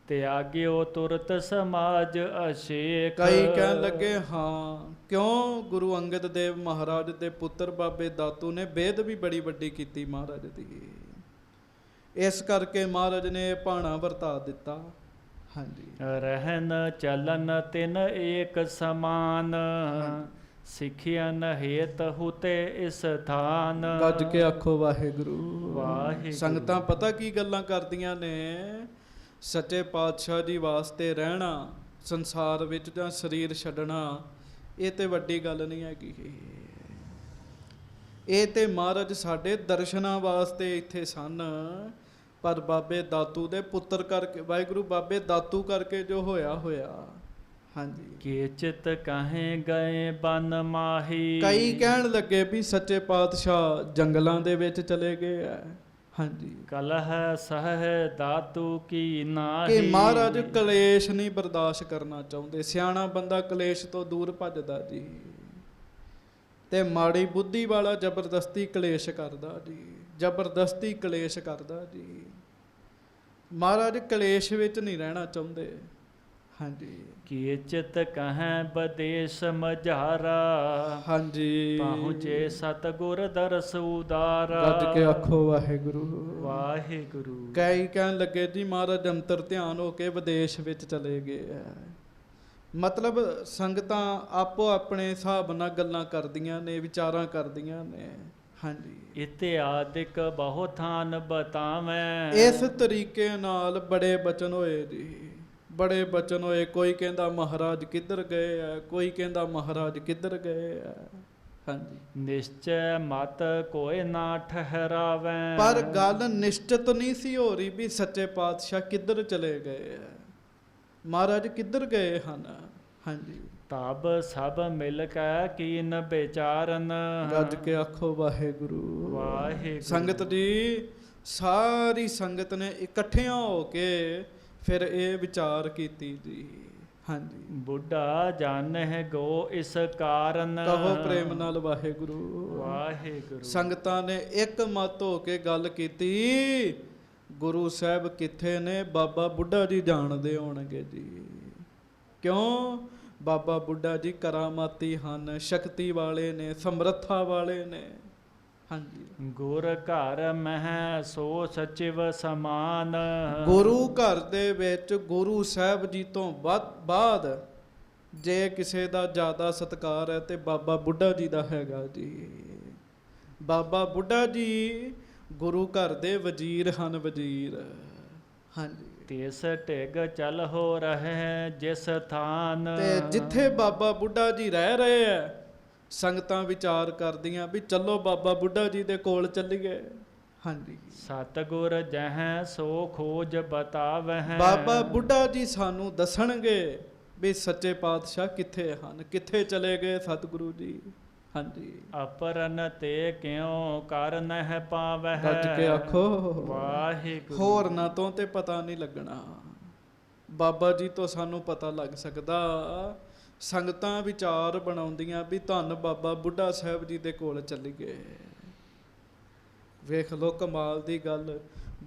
S2: ਤਿਆਗਿਓ ਤੁਰਤ ਸਮਾਜ ਅਸ਼ੇਖ।
S1: ਕਈ ਕਹਿਣ ਲੱਗੇ ਹਾਂ ਕਿਉਂ, ਗੁਰੂ ਅੰਗਦ ਦੇਵ ਮਹਾਰਾਜ ਦੇ ਪੁੱਤਰ ਬਾਬੇ ਦਾਤੂ ਨੇ ਬੇਦ ਵੀ ਬੜੀ ਵੱਡੀ ਕੀਤੀ ਮਹਾਰਾਜ ਦੀ, ਇਸ ਕਰਕੇ ਮਹਾਰਾਜ ਨੇ ਭਾਣਾ ਵਰਤਾ ਦਿੱਤਾ। ਹਾਂਜੀ।
S2: ਰਹਿਨ ਚਲਨ ਤਿਨ ਏਕ ਸਮਾਨ। ਸਿੱਖਿਆਨ ਹੇਤ ਹੁਤੇ ਇਸ ਥਾਨ।
S1: ਗੱਜ ਕੇ ਆਖੋ ਵਾਹਿਗੁਰੂ
S2: ਵਾਹਿਗੁਰੂ।
S1: ਸੰਗਤਾਂ ਪਤਾ ਕੀ ਗੱਲਾਂ ਕਰਦੀਆਂ ਨੇ, ਸੱਚੇ ਪਾਤਸ਼ਾਹ ਜੀ ਵਾਸਤੇ ਰਹਿਣਾ ਸੰਸਾਰ ਵਿੱਚ ਜਾਂ ਸਰੀਰ ਛੱਡਣਾ ਇਹ ਤੇ ਵੱਡੀ ਗੱਲ ਨਹੀਂ ਹੈਗੀ। ਇਹ ਤੇ ਮਹਾਰਾਜ ਸਾਡੇ ਦਰਸ਼ਨਾਂ ਵਾਸਤੇ ਇੱਥੇ ਸਨ, ਪਰ ਬਾਬੇ ਦਾਤੂ ਦੇ ਪੁੱਤਰ ਕਰਕੇ, ਵਾਹਿਗੁਰੂ ਬਾਬੇ ਦਾਤੂ ਕਰਕੇ ਜੋ ਹੋਇਆ ਹੋਇਆ। ਹਾਂਜੀ,
S2: ਕੀਚਿਤ ਕਹੇ ਗਏ ਬਨ ਮਾਹੀ।
S1: ਕਈ ਕਹਿਣ ਲੱਗੇ ਵੀ ਸੱਚੇ ਪਾਤਸ਼ਾਹ ਜੰਗਲਾਂ ਦੇ ਵਿੱਚ ਚਲੇ ਗਏ ਆ। ਹਾਂਜੀ,
S2: ਕਲਹ ਸਹਿ ਦਾਤੂ ਕੀ ਨਾਹੀ।
S1: ਕਿ ਮਹਾਰਾਜ ਕਲੇਸ਼ ਨਹੀਂ ਬਰਦਾਸ਼ਤ ਕਰਨਾ ਚਾਹੁੰਦੇ। ਸਿਆਣਾ ਬੰਦਾ ਕਲੇਸ਼ ਤੋਂ ਦੂਰ ਭੱਜਦਾ ਜੀ, ਤੇ ਮਾੜੀ ਬੁੱਧੀ ਵਾਲਾ ਜ਼ਬਰਦਸਤੀ ਕਲੇਸ਼ ਕਰਦਾ ਜੀ, ਜ਼ਬਰਦਸਤੀ ਕਲੇਸ਼ ਕਰਦਾ ਜੀ। ਮਹਾਰਾਜ ਕਲੇਸ਼ ਵਿੱਚ ਨਹੀਂ ਰਹਿਣਾ ਚਾਹੁੰਦੇ। ਹਾਂਜੀ,
S2: ਕੀਚਿਤ ਕਹੈ ਬਦੇਸ਼ ਮਝਾਰਾ।
S1: ਹਾਂਜੀ,
S2: ਪਹੁੰਚੇ ਸਤਿਗੁਰ ਦਰਸ ਉਦਾਰਾ।
S1: ਗੱਜ ਕੇ ਆਖੋ ਵਾਹਿਗੁਰੂ
S2: ਵਾਹਿਗੁਰੂ।
S1: ਕਈ ਕਹਿਣ ਲੱਗੇ ਜੀ ਮਹਾਰਾਜ ਅੰਤਰ ਧਿਆਨ ਹੋ ਕੇ ਵਿਦੇਸ਼ ਵਿੱਚ ਚਲੇ ਗਏ ਆ। ਮਤਲਬ ਸੰਗਤਾਂ ਆਪੋ ਆਪਣੇ ਹਿਸਾਬ ਨਾਲ ਗੱਲਾਂ ਕਰਦੀਆਂ ਨੇ, ਵਿਚਾਰਾਂ ਕਰਦੀਆਂ ਨੇ। ਹਾਂਜੀ,
S2: ਇਤਿਆਦਿਕ ਬਹੁ ਥਾਨ ਬਤਾਵੇਂ।
S1: ਇਸ ਤਰੀਕੇ ਨਾਲ ਬੜੇ ਬਚਨ ਹੋਏ ਜੀ, ਬੜੇ ਬਚਨ ਹੋਏ। ਕੋਈ ਕਹਿੰਦਾ ਮਹਾਰਾਜ ਕਿੱਧਰ ਗਏ ਆ, ਕੋਈ ਕਹਿੰਦਾ ਮਹਾਰਾਜ ਕਿੱਧਰ ਗਏ ਆ। ਹਾਂਜੀ,
S2: ਨਿਸ਼ਚੈ ਮਤ ਕੋਈ ਨਾ ਠਹਿਰਾਵੇਂ।
S1: ਪਰ ਗੱਲ ਨਿਸ਼ਚਿਤ ਨਹੀਂ ਸੀ ਹੋ ਰਹੀ ਵੀ ਸੱਚੇ ਪਾਤਸ਼ਾਹ ਕਿੱਧਰ ਚਲੇ ਗਏ ਆ, ਮਹਾਰਾਜ ਕਿੱਧਰ ਗਏ ਹਨ। ਹਾਂਜੀ,
S2: ਤਬ ਸਭ ਮਿਲ ਕੇ ਕੀਨ ਵਿਚਾਰਨ।
S1: ਗੱਜ ਕੇ ਆਖੋ ਵਾਹਿਗੁਰੂ
S2: ਵਾਹਿਗੁਰੂ।
S1: ਸੰਗਤ ਜੀ ਸਾਰੀ ਸੰਗਤ ਨੇ ਇਕੱਠਿਆਂ ਹੋ ਕੇ ਫਿਰ ਇਹ ਵਿਚਾਰ ਕੀਤੀ ਜੀ। ਹਾਂਜੀ,
S2: ਬੁੱਢਾ ਜਾਣਹਿ ਗੋ ਇਸ ਕਾਰਨ।
S1: ਕਹੋ ਪ੍ਰੇਮ ਨਾਲ ਵਾਹਿਗੁਰੂ
S2: ਵਾਹਿਗੁਰੂ।
S1: ਸੰਗਤਾਂ ਨੇ ਇੱਕ ਮਤ ਹੋ ਕੇ ਗੱਲ ਕੀਤੀ, ਗੁਰੂ ਸਾਹਿਬ ਕਿੱਥੇ ਨੇ? ਬਾਬਾ ਬੁੱਢਾ ਜੀ ਜਾਣਦੇ ਹੋਣਗੇ ਜੀ। ਕਿਉਂ? ਬਾਬਾ ਬੁੱਢਾ ਜੀ ਕਰਾਮਾਤੀ ਹਨ, ਸ਼ਕਤੀ ਵਾਲੇ ਨੇ, ਸਮਰੱਥਾ ਵਾਲੇ ਨੇ। ਹਾਂਜੀ,
S2: ਗੁਰ ਘਰ ਮਹਿ ਸੋ ਸਚਿਵ ਸਮਾਨ।
S1: ਗੁਰੂ ਘਰ ਦੇ ਵਿੱਚ ਗੁਰੂ ਸਾਹਿਬ ਜੀ ਤੋਂ ਬਾਅਦ ਜੇ ਕਿਸੇ ਦਾ ਜ਼ਿਆਦਾ ਸਤਿਕਾਰ ਹੈ ਤੇ ਬਾਬਾ ਬੁੱਢਾ ਜੀ ਦਾ ਹੈਗਾ ਜੀ। ਬਾਬਾ ਬੁੱਢਾ ਜੀ ਗੁਰੂ ਘਰ ਦੇ ਵਜ਼ੀਰ ਹਨ, ਵਜ਼ੀਰ। ਹਾਂਜੀ,
S2: ਤਿਸ ਢਿਗ ਚਲ ਹੋ ਰਹੇ ਜਿਸ ਥਾਨ।
S1: ਤੇ ਜਿੱਥੇ ਬਾਬਾ ਬੁੱਢਾ ਜੀ ਰਹਿ ਰਹੇ ਆ, ਸੰਗਤਾਂ ਵਿਚਾਰ ਕਰਦੀਆਂ ਵੀ ਚਲੋ ਬਾਬਾ ਬੁੱਢਾ ਜੀ ਦੇ ਕੋਲ ਚੱਲੀਏ। ਹਾਂਜੀ,
S2: ਸਤਿਗੁਰ ਜਹ ਸੋ ਖੋਜ ਬਤਾਵਹਿ।
S1: ਬਾਬਾ ਬੁੱਢਾ ਜੀ ਸਾਨੂੰ ਦੱਸਣਗੇ ਵੀ ਸੱਚੇ ਪਾਤਸ਼ਾਹ ਕਿੱਥੇ ਹਨ, ਕਿੱਥੇ ਚਲੇ ਗਏ ਸਤਿਗੁਰੂ ਜੀ। ਹਾਂਜੀ,
S2: ਅਪਰਨ ਤੇ ਕਿਉ ਕਰ ਨਹਿ ਪਾਵਹਿ।
S1: ਗੱਜ ਕੇ ਆਖੋ
S2: ਵਾਹਿਗੁਰੂ।
S1: ਹੋਰਨਾਂ ਤੋਂ ਤੇ ਪਤਾ ਨਹੀਂ ਲੱਗਣਾ, ਬਾਬਾ ਜੀ ਤੋਂ ਸਾਨੂੰ ਪਤਾ ਲੱਗ ਸਕਦਾ। ਸੰਗਤਾਂ ਵਿਚਾਰ ਬਣਾਉਂਦੀਆਂ ਵੀ ਧੰਨ ਬਾਬਾ ਬੁੱਢਾ ਸਾਹਿਬ ਜੀ ਦੇ ਕੋਲ ਚੱਲੀਏ। ਵੇਖ ਲੋ ਕਮਾਲ ਦੀ ਗੱਲ,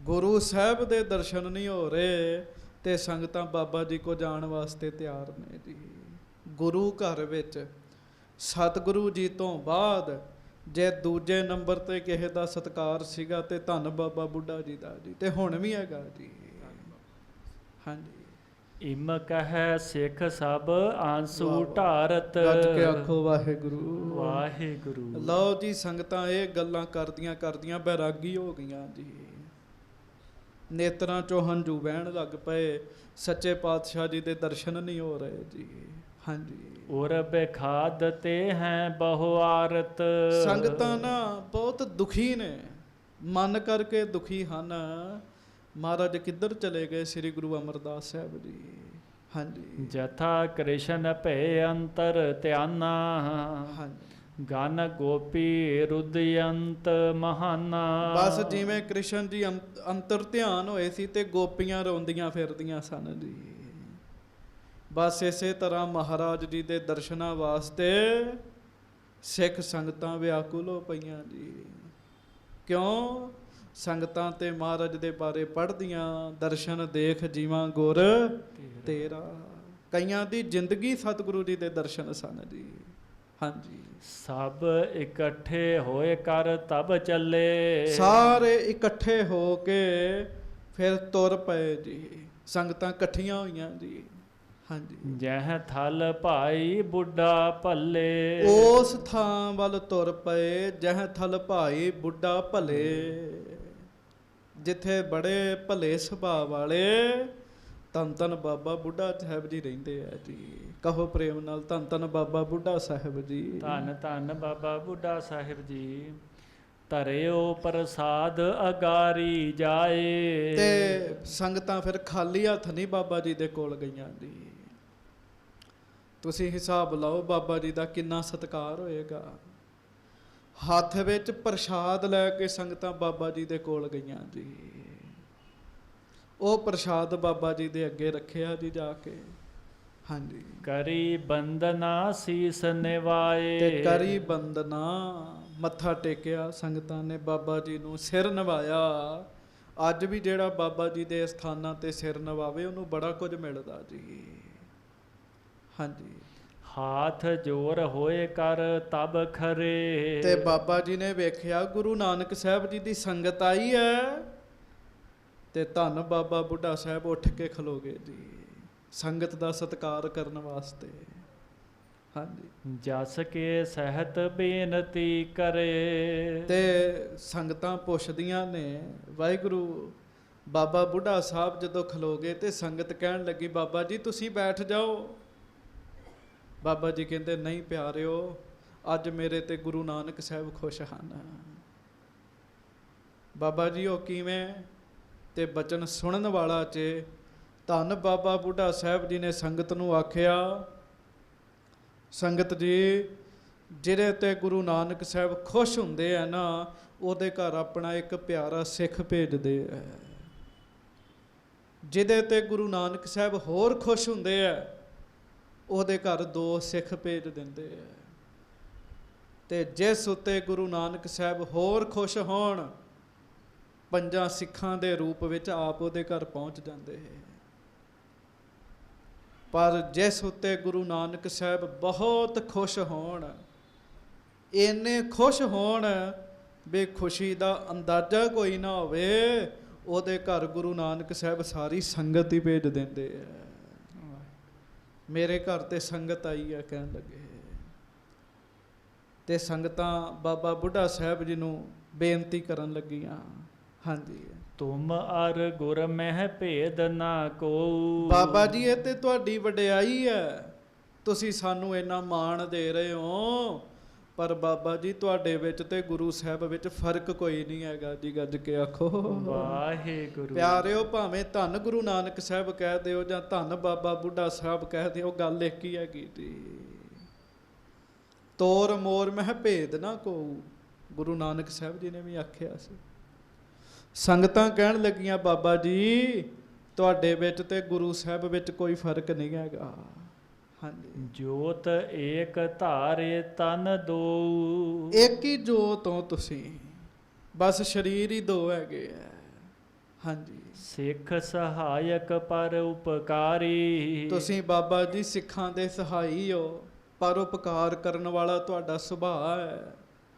S1: ਗੁਰੂ ਸਾਹਿਬ ਦੇ ਦਰਸ਼ਨ ਨਹੀਂ ਹੋ ਰਹੇ ਤੇ ਸੰਗਤਾਂ ਬਾਬਾ ਜੀ ਕੋ ਜਾਣ ਵਾਸਤੇ ਤਿਆਰ ਨੇ ਜੀ। ਗੁਰੂ ਘਰ ਵਿੱਚ ਸਤਿਗੁਰੂ ਜੀ ਤੋਂ ਬਾਅਦ ਜੇ ਦੂਜੇ ਨੰਬਰ ਤੇ ਕਿਸੇ ਦਾ ਸਤਿਕਾਰ ਸੀਗਾ ਤੇ ਧੰਨ ਬਾਬਾ ਬੁੱਢਾ ਜੀ ਦਾ ਜੀ, ਤੇ ਹੁਣ ਵੀ ਹੈਗਾ ਜੀ। ਹਾਂਜੀ,
S2: ਇਮ ਕਹੈ ਸਿੱਖ ਸਭ ਆਂਸੂ ਢਾਰਤ।
S1: ਗੱਜ ਕੇ ਆਖੋ ਵਾਹਿਗੁਰੂ
S2: ਵਾਹਿਗੁਰੂ।
S1: ਲਓ ਜੀ ਸੰਗਤਾਂ ਇਹ ਗੱਲਾਂ ਕਰਦੀਆਂ ਕਰਦੀਆਂ ਬੈਰਾਗੀ ਹੋ ਗਈਆਂ ਜੀ। ਨੇਤਰਾਂ ਚੋਂ ਹੰਝੂ ਵਹਿਣ ਲੱਗ ਪਏ। ਸੱਚੇ ਪਾਤਸ਼ਾਹ ਜੀ ਦੇ ਦਰਸ਼ਨ ਨਹੀਂ ਹੋ ਰਹੇ ਜੀ। ਹਾਂਜੀ,
S2: ਉਰ ਬੇਖਾਦ ਤੇ ਹੈ ਬਹੁ ਆਰਤ।
S1: ਸੰਗਤਾਂ ਨਾ ਬਹੁਤ ਦੁਖੀ ਨੇ, ਮਨ ਕਰਕੇ ਦੁਖੀ ਹਨ। ਮਹਾਰਾਜ ਕਿੱਧਰ ਚਲੇ ਗਏ ਸ੍ਰੀ ਗੁਰੂ ਅਮਰਦਾਸ ਸਾਹਿਬ ਜੀ। ਹਾਂਜੀ,
S2: ਜਥਾ ਕ੍ਰਿਸ਼ਨ ਭੇ ਅੰਤਰ ਧਿਆਨਾ।
S1: ਹਾਂਜੀ,
S2: ਗਨ ਗੋਪੀ ਰੁਦਯੰਤ ਮਹਾਨਾ।
S1: ਬਸ ਜਿਵੇਂ ਕ੍ਰਿਸ਼ਨ ਜੀ ਅੰਤਰ ਧਿਆਨ ਹੋਏ ਸੀ ਤੇ ਗੋਪੀਆਂ ਰੋਂਦੀਆਂ ਫਿਰਦੀਆਂ ਸਨ ਜੀ। ਬਸ ਇਸੇ ਤਰ੍ਹਾਂ ਮਹਾਰਾਜ ਜੀ ਦੇ ਦਰਸ਼ਨਾਂ ਵਾਸਤੇ ਸਿੱਖ ਸੰਗਤਾਂ ਵਿਆਕੁਲ ਹੋ ਪਈਆਂ ਜੀ। ਕਿਉਂ? ਸੰਗਤਾਂ ਤੇ ਮਹਾਰਾਜ ਦੇ ਬਾਰੇ ਪੜ੍ਹਦੀਆਂ, ਦਰਸ਼ਨ ਦੇਖ ਜੀਵਾਂ ਗੁਰ ਤੇਰਾ। ਕਈਆਂ ਦੀ ਜ਼ਿੰਦਗੀ ਸਤਿਗੁਰੂ ਜੀ ਦੇ ਦਰਸ਼ਨ ਸਨ ਜੀ। ਹਾਂਜੀ,
S2: ਸਭ ਇਕੱਠੇ ਹੋਏ ਕਰ ਤਬ ਚੱਲੇ।
S1: ਸਾਰੇ ਇਕੱਠੇ ਹੋ ਕੇ ਫਿਰ ਤੁਰ ਪਏ ਜੀ। ਸੰਗਤਾਂ ਇਕੱਠੀਆਂ ਹੋਈਆਂ ਜੀ। ਹਾਂਜੀ,
S2: ਜਹ ਥਲ ਭਾਈ ਬੁੱਢਾ ਭੱਲੇ।
S1: ਉਸ ਥਾਂ ਵੱਲ ਤੁਰ ਪਏ ਜਹ ਥਲ ਭਾਈ ਬੁੱਢਾ ਭਲੇ, ਜਿੱਥੇ ਬੜੇ ਭਲੇ ਸੁਭਾਅ ਵਾਲੇ ਧੰਨ ਧੰਨ ਬਾਬਾ ਬੁੱਢਾ ਸਾਹਿਬ ਜੀ ਰਹਿੰਦੇ ਆ ਜੀ। ਕਹੋ ਪ੍ਰੇਮ ਨਾਲ, ਧੰਨ ਧੰਨ ਬਾਬਾ ਬੁੱਢਾ ਸਾਹਿਬ ਜੀ।
S2: ਧੰਨ ਧੰਨ ਬਾਬਾ ਬੁੱਢਾ ਸਾਹਿਬ ਜੀ। ਧਰਿਓ ਪ੍ਰਸਾਦ ਅਗਾਰੀ ਜਾਏ।
S1: ਤੇ ਸੰਗਤਾਂ ਫਿਰ ਖਾਲੀ ਹੱਥ ਨਹੀਂ ਬਾਬਾ ਜੀ ਦੇ ਕੋਲ ਗਈਆਂ ਜੀ। ਤੁਸੀਂ ਹਿਸਾਬ ਲਾਓ ਬਾਬਾ ਜੀ ਦਾ ਕਿੰਨਾ ਸਤਿਕਾਰ ਹੋਏਗਾ। ਹੱਥ ਵਿੱਚ ਪ੍ਰਸ਼ਾਦ ਲੈ ਕੇ ਸੰਗਤਾਂ ਬਾਬਾ ਜੀ ਦੇ ਕੋਲ ਗਈਆਂ ਜੀ। ਉਹ ਪ੍ਰਸ਼ਾਦ ਬਾਬਾ ਜੀ ਦੇ ਅੱਗੇ ਰੱਖਿਆ ਜੀ ਜਾ ਕੇ। ਹਾਂਜੀ,
S2: ਕਰੀ ਬੰਦਨਾ ਸੀਸ ਨਿਵਾਏ।
S1: ਤੇ ਕਰੀ ਬੰਦਨਾ, ਮੱਥਾ ਟੇਕਿਆ ਸੰਗਤਾਂ ਨੇ ਬਾਬਾ ਜੀ ਨੂੰ, ਸਿਰ ਨਵਾਇਆ। ਅੱਜ ਵੀ ਜਿਹੜਾ ਬਾਬਾ ਜੀ ਦੇ ਸਥਾਨਾਂ ਤੇ ਸਿਰ ਨਵਾਵੇ ਉਹਨੂੰ ਬੜਾ ਕੁਝ ਮਿਲਦਾ ਜੀ। ਹਾਂਜੀ,
S2: ਹਾਥ ਜੋਰ ਹੋਏ ਕਰ ਤਬ ਖਰੇ।
S1: ਤੇ ਬਾਬਾ ਜੀ ਨੇ ਵੇਖਿਆ ਗੁਰੂ ਨਾਨਕ ਸਾਹਿਬ ਜੀ ਦੀ ਸੰਗਤ ਆਈ ਹੈ, ਤੇ ਧੰਨ ਬਾਬਾ ਬੁੱਢਾ ਸਾਹਿਬ ਉੱਠ ਕੇ ਖਲੋ ਗਏ ਜੀ ਸੰਗਤ ਦਾ ਸਤਿਕਾਰ ਕਰਨ ਵਾਸਤੇ। ਹਾਂਜੀ,
S2: ਜਸ ਕੇ ਸਹਿਤ ਬੇਨਤੀ ਕਰੇ।
S1: ਤੇ ਸੰਗਤਾਂ ਪੁੱਛਦੀਆਂ ਨੇ, ਵਾਹਿਗੁਰੂ ਬਾਬਾ ਬੁੱਢਾ ਸਾਹਿਬ ਜਦੋਂ ਖਲੋ ਗਏ ਤੇ ਸੰਗਤ ਕਹਿਣ ਲੱਗੀ ਬਾਬਾ ਜੀ ਤੁਸੀਂ ਬੈਠ ਜਾਓ। ਬਾਬਾ ਜੀ ਕਹਿੰਦੇ ਨਹੀਂ ਪਿਆਰਿਓ, ਅੱਜ ਮੇਰੇ ਤੇ ਗੁਰੂ ਨਾਨਕ ਸਾਹਿਬ ਖੁਸ਼ ਹਨ। ਬਾਬਾ ਜੀ ਉਹ ਕਿਵੇਂ? ਤੇ ਬਚਨ ਸੁਣਨ ਵਾਲਾ 'ਚ ਧੰਨ ਬਾਬਾ ਬੁੱਢਾ ਸਾਹਿਬ ਜੀ ਨੇ ਸੰਗਤ ਨੂੰ ਆਖਿਆ, ਸੰਗਤ ਜੀ ਜਿਹਦੇ ਤੇ ਗੁਰੂ ਨਾਨਕ ਸਾਹਿਬ ਖੁਸ਼ ਹੁੰਦੇ ਆ ਨਾ, ਉਹਦੇ ਘਰ ਆਪਣਾ ਇੱਕ ਪਿਆਰਾ ਸਿੱਖ ਭੇਜਦੇ ਆ। ਜਿਹਦੇ ਤੇ ਗੁਰੂ ਨਾਨਕ ਸਾਹਿਬ ਹੋਰ ਖੁਸ਼ ਹੁੰਦੇ ਆ, ਉਹਦੇ ਘਰ 2 ਸਿੱਖ ਭੇਜ ਦਿੰਦੇ ਆ। ਤੇ ਜਿਸ ਉੱਤੇ ਗੁਰੂ ਨਾਨਕ ਸਾਹਿਬ ਹੋਰ ਖੁਸ਼ ਹੋਣ, 5 ਸਿੱਖਾਂ ਦੇ ਰੂਪ ਵਿੱਚ ਆਪ ਉਹਦੇ ਘਰ ਪਹੁੰਚ ਜਾਂਦੇ ਹੈ। ਪਰ ਜਿਸ ਉੱਤੇ ਗੁਰੂ ਨਾਨਕ ਸਾਹਿਬ ਬਹੁਤ ਖੁਸ਼ ਹੋਣ, ਇੰਨੇ ਖੁਸ਼ ਹੋਣ ਵੀ ਖੁਸ਼ੀ ਦਾ ਅੰਦਾਜ਼ਾ ਕੋਈ ਨਾ ਹੋਵੇ, ਉਹਦੇ ਘਰ ਗੁਰੂ ਨਾਨਕ ਸਾਹਿਬ ਸਾਰੀ ਸੰਗਤ ਹੀ ਭੇਜ ਦਿੰਦੇ ਆ। ਮੇਰੇ ਘਰ ਤੇ ਸੰਗਤ ਆਈ ਹੈ ਕਹਿਣ ਲੱਗੇ। ਤੇ ਸੰਗਤਾਂ ਬਾਬਾ ਬੁੱਢਾ ਸਾਹਿਬ ਜੀ ਨੂੰ ਬੇਨਤੀ ਕਰਨ ਲੱਗੀਆਂ। ਹਾਂਜੀ,
S2: ਤੁਮ ਅਰ ਗੁਰ ਮਹਿ ਭੇਦ ਨਾ ਕੋ।
S1: ਬਾਬਾ ਜੀ ਇਹ ਤੇ ਤੁਹਾਡੀ ਵਡਿਆਈ ਹੈ, ਤੁਸੀਂ ਸਾਨੂੰ ਇੰਨਾ ਮਾਣ ਦੇ ਰਹੇ ਹੋ, ਪਰ ਬਾਬਾ ਜੀ ਤੁਹਾਡੇ ਵਿੱਚ ਤੇ ਗੁਰੂ ਸਾਹਿਬ ਵਿੱਚ ਫਰਕ ਕੋਈ ਨਹੀਂ ਹੈਗਾ ਜੀ। ਗੱਜ ਕੇ ਆਖੋ
S2: ਵਾਹਿਗੁਰੂ।
S1: ਪਿਆਰਿਓ, ਭਾਵੇਂ ਧੰਨ ਗੁਰੂ ਨਾਨਕ ਸਾਹਿਬ ਕਹਿ ਦਿਓ ਜਾਂ ਧੰਨ ਬਾਬਾ ਬੁੱਢਾ ਸਾਹਿਬ ਕਹਿ ਦਿਓ, ਗੱਲ ਇੱਕ ਹੀ ਹੈਗੀ ਜੀ। ਤੋਰ ਮੋਰ ਮਹਿ ਭੇਦ ਨਾ ਕੋ, ਗੁਰੂ ਨਾਨਕ ਸਾਹਿਬ ਜੀ ਨੇ ਵੀ ਆਖਿਆ ਸੀ। ਸੰਗਤਾਂ ਕਹਿਣ ਲੱਗੀਆਂ ਬਾਬਾ ਜੀ ਤੁਹਾਡੇ ਵਿੱਚ ਤੇ ਗੁਰੂ ਸਾਹਿਬ ਵਿੱਚ ਕੋਈ ਫਰਕ ਨਹੀਂ ਹੈਗਾ। ਹਾਂਜੀ,
S2: ਜੋਤ ਏਕ ਧਾਰੇ ਤਨ ਦੋ।
S1: ਇੱਕ ਹੀ ਜੋਤ ਹੋ ਤੁਸੀਂ, ਬਸ ਸਰੀਰ ਹੀ 2 ਹੈਗੇ ਆ। ਹਾਂਜੀ, ਸਿੱਖ
S2: ਸਹਾਇਕ ਪਰ ਉਪਕਾਰੀ।
S1: ਤੁਸੀਂ ਬਾਬਾ ਜੀ ਸਿੱਖਾਂ ਦੇ ਸਹਾਈ ਹੋ, ਪਰ ਉਪਕਾਰ ਕਰਨ ਵਾਲਾ ਤੁਹਾਡਾ ਸੁਭਾਅ ਹੈ।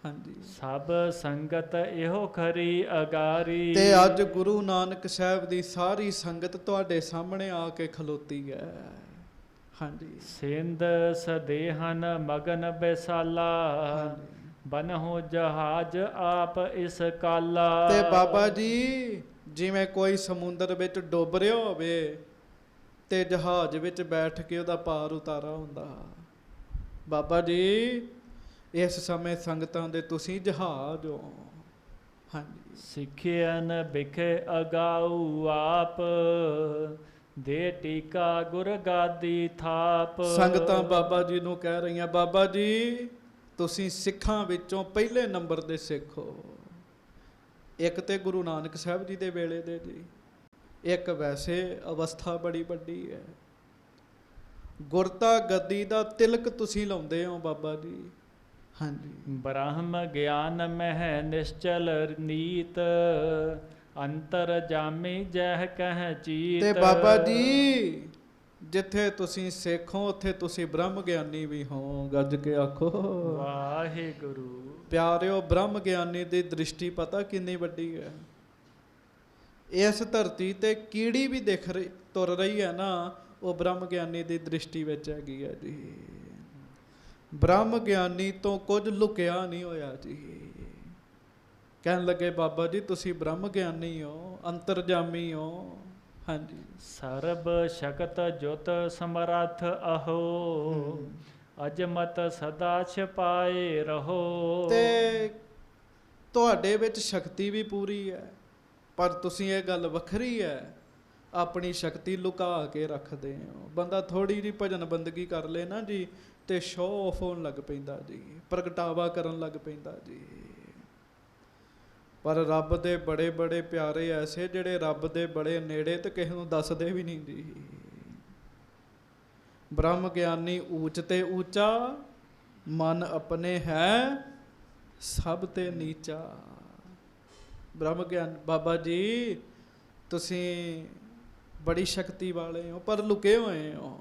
S1: ਹਾਂਜੀ,
S2: ਸਭ ਸੰਗਤ ਇਹੋ ਖਰੀ ਅਗਾਰੀ।
S1: ਤੇ ਅੱਜ ਗੁਰੂ ਨਾਨਕ ਸਾਹਿਬ ਦੀ ਸਾਰੀ ਸੰਗਤ ਤੁਹਾਡੇ ਸਾਹਮਣੇ ਆ ਕੇ ਖਲੋਤੀ ਹੈ। ਹਾਂਜੀ,
S2: ਸਿੰਧ ਸਦੇਹਨ ਮਗਨ ਬੈਸਾਲਾ। ਬਨਹੁ ਜਹਾਜ ਆਪ ਇਸ ਕਾਲਾ।
S1: ਤੇ ਬਾਬਾ ਜੀ ਜਿਵੇਂ ਕੋਈ ਸਮੁੰਦਰ ਵਿੱਚ ਡੁੱਬ ਰਿਹਾ ਹੋਵੇ ਤੇ ਜਹਾਜ਼ ਵਿੱਚ ਬੈਠ ਕੇ ਉਹਦਾ ਪਾਰ ਉਤਾਰਾ ਹੁੰਦਾ, ਬਾਬਾ ਜੀ ਇਸ ਸਮੇਂ ਸੰਗਤਾਂ ਦੇ ਤੁਸੀਂ ਜਹਾਜ਼ ਹੋ। ਹਾਂਜੀ,
S2: ਸਿੱਖਿਆਨ ਬਿਖੇ ਅਗਾਊ ਆਪ। ਦੇ ਟੀਕਾ ਗੁਰ ਗਾਦੀ ਥਾਪ।
S1: ਸੰਗਤਾਂ ਬਾਬਾ ਜੀ ਨੂੰ ਕਹਿ ਰਹੀਆਂ ਬਾਬਾ ਜੀ ਤੁਸੀਂ ਸਿੱਖਾਂ ਵਿੱਚੋਂ ਪਹਿਲੇ ਨੰਬਰ ਦੇ ਸਿੱਖ ਹੋ। ਇੱਕ ਤੇ ਗੁਰੂ ਨਾਨਕ ਸਾਹਿਬ ਜੀ ਦੇ ਵੇਲੇ ਦੇ ਜੀ, ਇੱਕ ਵੈਸੇ ਅਵਸਥਾ ਬੜੀ ਵੱਡੀ ਹੈ। ਗੁਰਤਾ ਗੱਦੀ ਦਾ ਤਿਲਕ ਤੁਸੀਂ ਲਾਉਂਦੇ ਹੋ ਬਾਬਾ ਜੀ। ਹਾਂਜੀ,
S2: ਬ੍ਰਹਮ ਗਿਆਨ ਮਹਿ ਨਿਸ਼ਚਲ ਨੀਤ। ਅੰਤਰ ਜਾਮੀ ਜਹ ਕਹਿ ਚੀਤ।
S1: ਤੇ ਬਾਬਾ ਜੀ ਜਿੱਥੇ ਤੁਸੀਂ ਸਿੱਖ ਹੋ ਉੱਥੇ ਤੁਸੀਂ ਬ੍ਰਹਮ ਗਿਆਨੀ ਵੀ ਹੋ। ਗੱਜ ਕੇ ਆਖੋ
S2: ਵਾਹਿਗੁਰੂ।
S1: ਪਿਆਰਿਓ, ਬ੍ਰਹਮ ਗਿਆਨੀ ਦੀ ਦ੍ਰਿਸ਼ਟੀ ਪਤਾ ਕਿੰਨੀ ਵੱਡੀ ਹੈ। ਇਸ ਧਰਤੀ ਤੇ ਕੀੜੀ ਵੀ ਦਿਖ ਰਹੀ ਤੁਰ ਰਹੀ ਹੈ ਨਾ, ਉਹ ਬ੍ਰਹਮ ਗਿਆਨੀ ਦੀ ਦ੍ਰਿਸ਼ਟੀ ਵਿੱਚ ਹੈਗੀ ਹੈ ਜੀ। ਬ੍ਰਹਮ ਗਿਆਨੀ ਤੋਂ ਕੁਝ ਲੁਕਿਆ ਨਹੀਂ ਹੋਇਆ ਜੀ। ਕਹਿਣ ਲੱਗੇ ਬਾਬਾ ਜੀ ਤੁਸੀਂ ਬ੍ਰਹਮ ਗਿਆਨੀ ਹੋ, ਅੰਤਰਜਾਮੀ ਹੋ। ਹਾਂਜੀ।
S2: ਸਰਬ ਸ਼ਕਤ ਜੁਤ ਸਮਰੱਥ ਅਹੋ, ਅਜਮਤ ਸਦਾ ਛਪਾਏ ਰਹੋ।
S1: ਤੇ ਤੁਹਾਡੇ ਵਿੱਚ ਸ਼ਕਤੀ ਵੀ ਪੂਰੀ ਹੈ, ਪਰ ਤੁਸੀਂ ਇਹ ਗੱਲ ਵੱਖਰੀ ਹੈ, ਆਪਣੀ ਸ਼ਕਤੀ ਲੁਕਾ ਕੇ ਰੱਖਦੇ ਹੋ। ਬੰਦਾ ਥੋੜੀ ਜਿਹੀ ਭਜਨ ਬੰਦਗੀ ਕਰ ਲੇ ਨਾ ਜੀ, ਤੇ ਸ਼ੋਅ ਆਫ ਹੋਣ ਲੱਗ ਪੈਂਦਾ ਜੀ, ਪ੍ਰਗਟਾਵਾ ਕਰਨ ਲੱਗ ਪੈਂਦਾ ਜੀ। ਪਰ ਰੱਬ ਦੇ ਬੜੇ ਬੜੇ ਪਿਆਰੇ ਐਸੇ ਜਿਹੜੇ ਰੱਬ ਦੇ ਬੜੇ ਨੇੜੇ ਤੇ ਕਿਸੇ ਨੂੰ ਦੱਸਦੇ ਵੀ ਨਹੀਂ ਜੀ। ਬ੍ਰਹਮ ਗਿਆਨੀ ਊਚ ਤੇ ਊਚਾ, ਮਨ ਆਪਣੇ ਹੈ ਸਭ ਤੇ ਨੀਚਾ। ਬ੍ਰਹਮ ਗਿਆਨ ਬਾਬਾ ਜੀ ਤੁਸੀਂ ਬੜੀ ਸ਼ਕਤੀ ਵਾਲੇ ਹੋ, ਪਰ ਲੁਕੇ ਹੋਏ ਹੋ।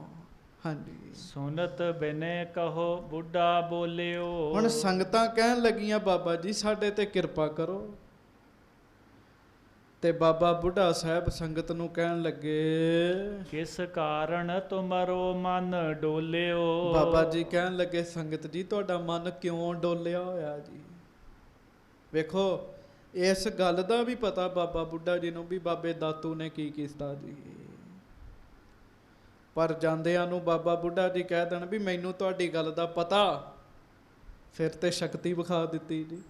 S1: ਹਾਂਜੀ।
S2: ਸੁਨਤ ਬਿਨੇ ਕਹੋ ਬੁੱਢਾ ਬੋਲਿਓ।
S1: ਹੁਣ ਸੰਗਤਾਂ ਕਹਿਣ ਲੱਗੀਆਂ ਬਾਬਾ ਜੀ ਸਾਡੇ ਤੇ ਕਿਰਪਾ ਕਰੋ, ਤੇ ਬਾਬਾ ਬੁੱਢਾ ਸਾਹਿਬ ਸੰਗਤ ਨੂੰ ਕਹਿਣ ਲੱਗੇ,
S2: ਕਿਸ ਕਾਰਨ ਤੁਮਰੋ ਮਨ ਡੋਲਿਓ।
S1: ਬਾਬਾ ਜੀ ਕਹਿਣ ਲੱਗੇ ਸੰਗਤ ਜੀ ਤੁਹਾਡਾ ਮਨ ਕਿਉਂ ਡੋਲਿਆ ਹੋਇਆ ਜੀ। ਵੇਖੋ ਇਸ ਗੱਲ ਦਾ ਵੀ ਪਤਾ ਬਾਬਾ ਬੁੱਢਾ ਜੀ ਨੂੰ ਵੀ ਬਾਬੇ ਦਾਤੂ ਨੇ ਕੀ ਕੀਤਾ ਜੀ, ਪਰ ਜਾਂਦਿਆਂ ਨੂੰ ਬਾਬਾ ਬੁੱਢਾ ਜੀ ਕਹਿ ਦੇਣ ਵੀ ਮੈਨੂੰ ਤੁਹਾਡੀ ਗੱਲ ਦਾ ਪਤਾ, ਫਿਰ ਤੇ ਸ਼ਕਤੀ ਵਿਖਾ ਦਿੱਤੀ ਜੀ।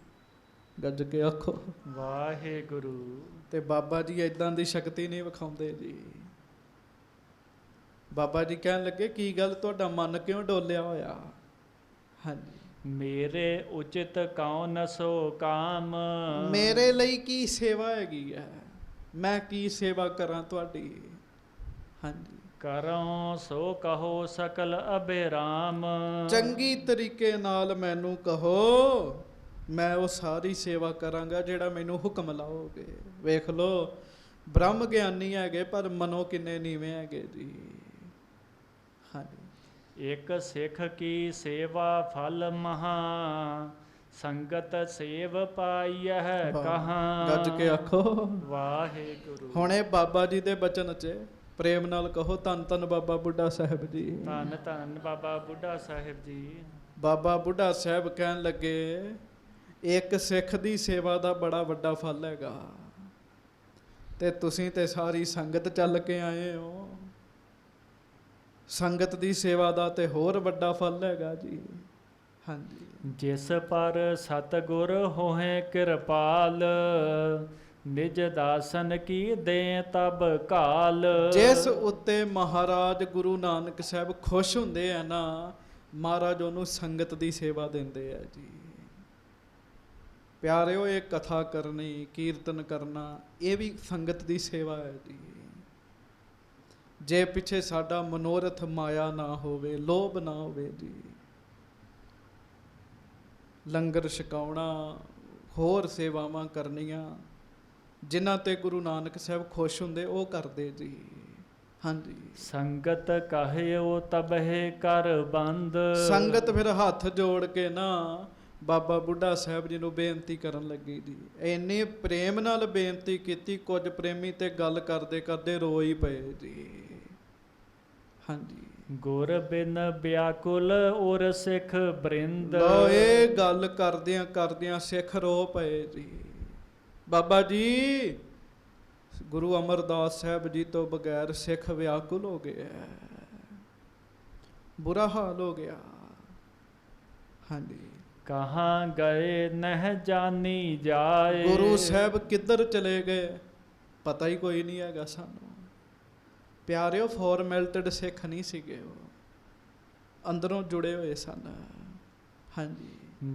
S1: ਗੱਜ ਕੇ ਆਖੋ
S2: ਵਾਹਿਗੁਰੂ।
S1: ਤੇ ਬਾਬਾ ਜੀ ਏਦਾਂ ਦੀ ਸ਼ਕਤੀ ਨਹੀਂ ਵਿਖਾਉਂਦੇ ਜੀ। ਬਾਬਾ ਜੀ ਕਹਿਣ ਲੱਗੇ ਕੀ ਗੱਲ ਤੁਹਾਡਾ ਮਨ ਕਿਉਂ ਡੋਲਿਆ ਹੋਇਆ। ਹਾਂਜੀ।
S2: ਮੇਰੇ ਉਚਿਤ ਕਉ ਸੋ ਕਾਮ।
S1: ਮੇਰੇ ਲਈ ਕੀ ਸੇਵਾ ਹੈਗੀ ਹੈ, ਮੈਂ ਕੀ ਸੇਵਾ ਕਰਾਂ ਤੁਹਾਡੀ। ਹਾਂਜੀ।
S2: ਕਰੋ ਸੋ ਕਹੋ ਸਕਲ ਅਬਿਰਾਮ।
S1: ਚੰਗੀ ਤਰੀਕੇ ਨਾਲ ਮੈਨੂੰ ਕਹੋ, ਮੈਂ ਉਹ ਸਾਰੀ ਸੇਵਾ ਕਰਾਂਗਾ ਜਿਹੜਾ ਮੈਨੂੰ ਹੁਕਮ ਲਾਓਗੇ। ਵੇਖ ਲੋ ਬ੍ਰਹਮ ਗਿਆਨੀ ਹੈਗੇ ਪਰ ਮਨੋਂ ਕਿੰਨੇ ਨੀਵੇਂ ਹੈਗੇ ਜੀ। ਹਾਂਜੀ।
S2: ਇੱਕ ਸਿੱਖ ਕੀ ਸੇਵਾ ਫਲ ਮਹਾ, ਸੰਗਤ ਸੇਵ ਪਾਈਐ ਕਹਾਂ।
S1: ਗੱਜ ਕੇ ਆਖੋ
S2: ਵਾਹਿਗੁਰੂ।
S1: ਹੁਣ ਇਹ ਬਾਬਾ ਜੀ ਦੇ ਬਚਨ 'ਚ ਪ੍ਰੇਮ ਨਾਲ ਕਹੋ ਧੰਨ ਧੰਨ ਬਾਬਾ ਬੁੱਢਾ ਸਾਹਿਬ ਜੀ।
S2: ਧੰਨ ਧੰਨ ਬਾਬਾ ਬੁੱਢਾ ਸਾਹਿਬ ਜੀ।
S1: ਬਾਬਾ ਬੁੱਢਾ ਸਾਹਿਬ ਕਹਿਣ ਲੱਗੇ ਇੱਕ ਸਿੱਖ ਦੀ ਸੇਵਾ ਦਾ ਬੜਾ ਵੱਡਾ ਫਲ ਹੈਗਾ, ਤੇ ਤੁਸੀਂ ਤੇ ਸਾਰੀ ਸੰਗਤ ਚੱਲ ਕੇ ਆਏ ਹੋ। ਸੰਗਤ ਦੀ ਸੇਵਾ ਦਾ ਤੇ ਹੋਰ ਵੱਡਾ ਫਲ ਹੈਗਾ ਜੀ। ਹਾਂਜੀ।
S2: ਜਿਸ ਪਰ ਸਤਿਗੁਰ ਹੋਏ ਕਿਰਪਾਲ, ਨਿਜ ਦਾਸਨ ਕੀ ਦੇ ਤਬ ਕਾਲ।
S1: ਜਿਸ ਉੱਤੇ ਮਹਾਰਾਜ ਗੁਰੂ ਨਾਨਕ ਸਾਹਿਬ ਖੁਸ਼ ਹੁੰਦੇ ਆ ਨਾ, ਮਹਾਰਾਜ ਉਹਨੂੰ ਸੰਗਤ ਦੀ ਸੇਵਾ ਦਿੰਦੇ ਆ ਜੀ। ਪਿਆਰਿਓ ਇਹ ਕਥਾ ਕਰਨੀ, ਕੀਰਤਨ ਕਰਨਾ, ਇਹ ਵੀ ਸੰਗਤ ਦੀ ਸੇਵਾ ਹੈ ਜੀ। ਜੇ ਪਿੱਛੇ ਸਾਡਾ ਮਨੋਰਥ ਮਾਇਆ ਨਾ ਹੋਵੇ, ਲੋਭ ਨਾ ਹੋਵੇ ਜੀ, ਲੰਗਰ ਛਕਾਉਣਾ, ਹੋਰ ਸੇਵਾਵਾਂ ਕਰਨੀਆਂ, ਜਿਨ੍ਹਾਂ ਤੇ ਗੁਰੂ ਨਾਨਕ ਸਾਹਿਬ ਖੁਸ਼ ਹੁੰਦੇ ਉਹ ਕਰਦੇ ਜੀ। ਹਾਂਜੀ।
S2: ਸੰਗਤ ਕਹਿਓ ਤਬਹਿ ਕਰ ਬੰਦ।
S1: ਸੰਗਤ ਫਿਰ ਹੱਥ ਜੋੜ ਕੇ ਨਾ ਬਾਬਾ ਬੁੱਢਾ ਸਾਹਿਬ ਜੀ ਨੂੰ ਬੇਨਤੀ ਕਰਨ ਲੱਗੀ ਜੀ। ਇੰਨੇ ਪ੍ਰੇਮ ਨਾਲ ਬੇਨਤੀ ਕੀਤੀ, ਕੁਝ ਪ੍ਰੇਮੀ ਤੇ ਗੱਲ ਕਰਦੇ ਕਰਦੇ ਰੋ ਹੀ ਪਏ ਜੀ। ਹਾਂਜੀ।
S2: ਗੁਰ ਬਿਨ ਵਿਆਕੁਲ ਔਰ ਸਿੱਖ ਬ੍ਰਿੰਦ।
S1: ਲੋ ਇਹ ਗੱਲ ਕਰਦਿਆਂ ਕਰਦਿਆਂ ਸਿੱਖ ਰੋ ਪਏ ਜੀ। ਬਾਬਾ ਜੀ ਗੁਰੂ ਅਮਰਦਾਸ ਸਾਹਿਬ ਜੀ ਤੋਂ ਬਗੈਰ ਸਿੱਖ ਵਿਆਕੁਲ ਹੋ ਗਏ, ਬੁਰਾ ਹਾਲ ਹੋ ਗਿਆ। ਹਾਂਜੀ।
S2: ਕਹਾਂ ਗਏ ਨਹਿ ਜਾਣੀ ਜਾਏ।
S1: ਗੁਰੂ ਸਾਹਿਬ ਕਿੱਧਰ ਚਲੇ ਗਏ ਪਤਾ ਹੀ ਕੋਈ ਨਹੀਂ ਹੈਗਾ ਸਾਨੂੰ। ਪਿਆਰਿਓ ਫਾਰਮੈਲਟਡ ਸਿੱਖ ਨਹੀਂ ਸੀਗੇ, ਉਹ ਅੰਦਰੋਂ ਜੁੜੇ ਹੋਏ ਸਨ। ਹਾਂਜੀ।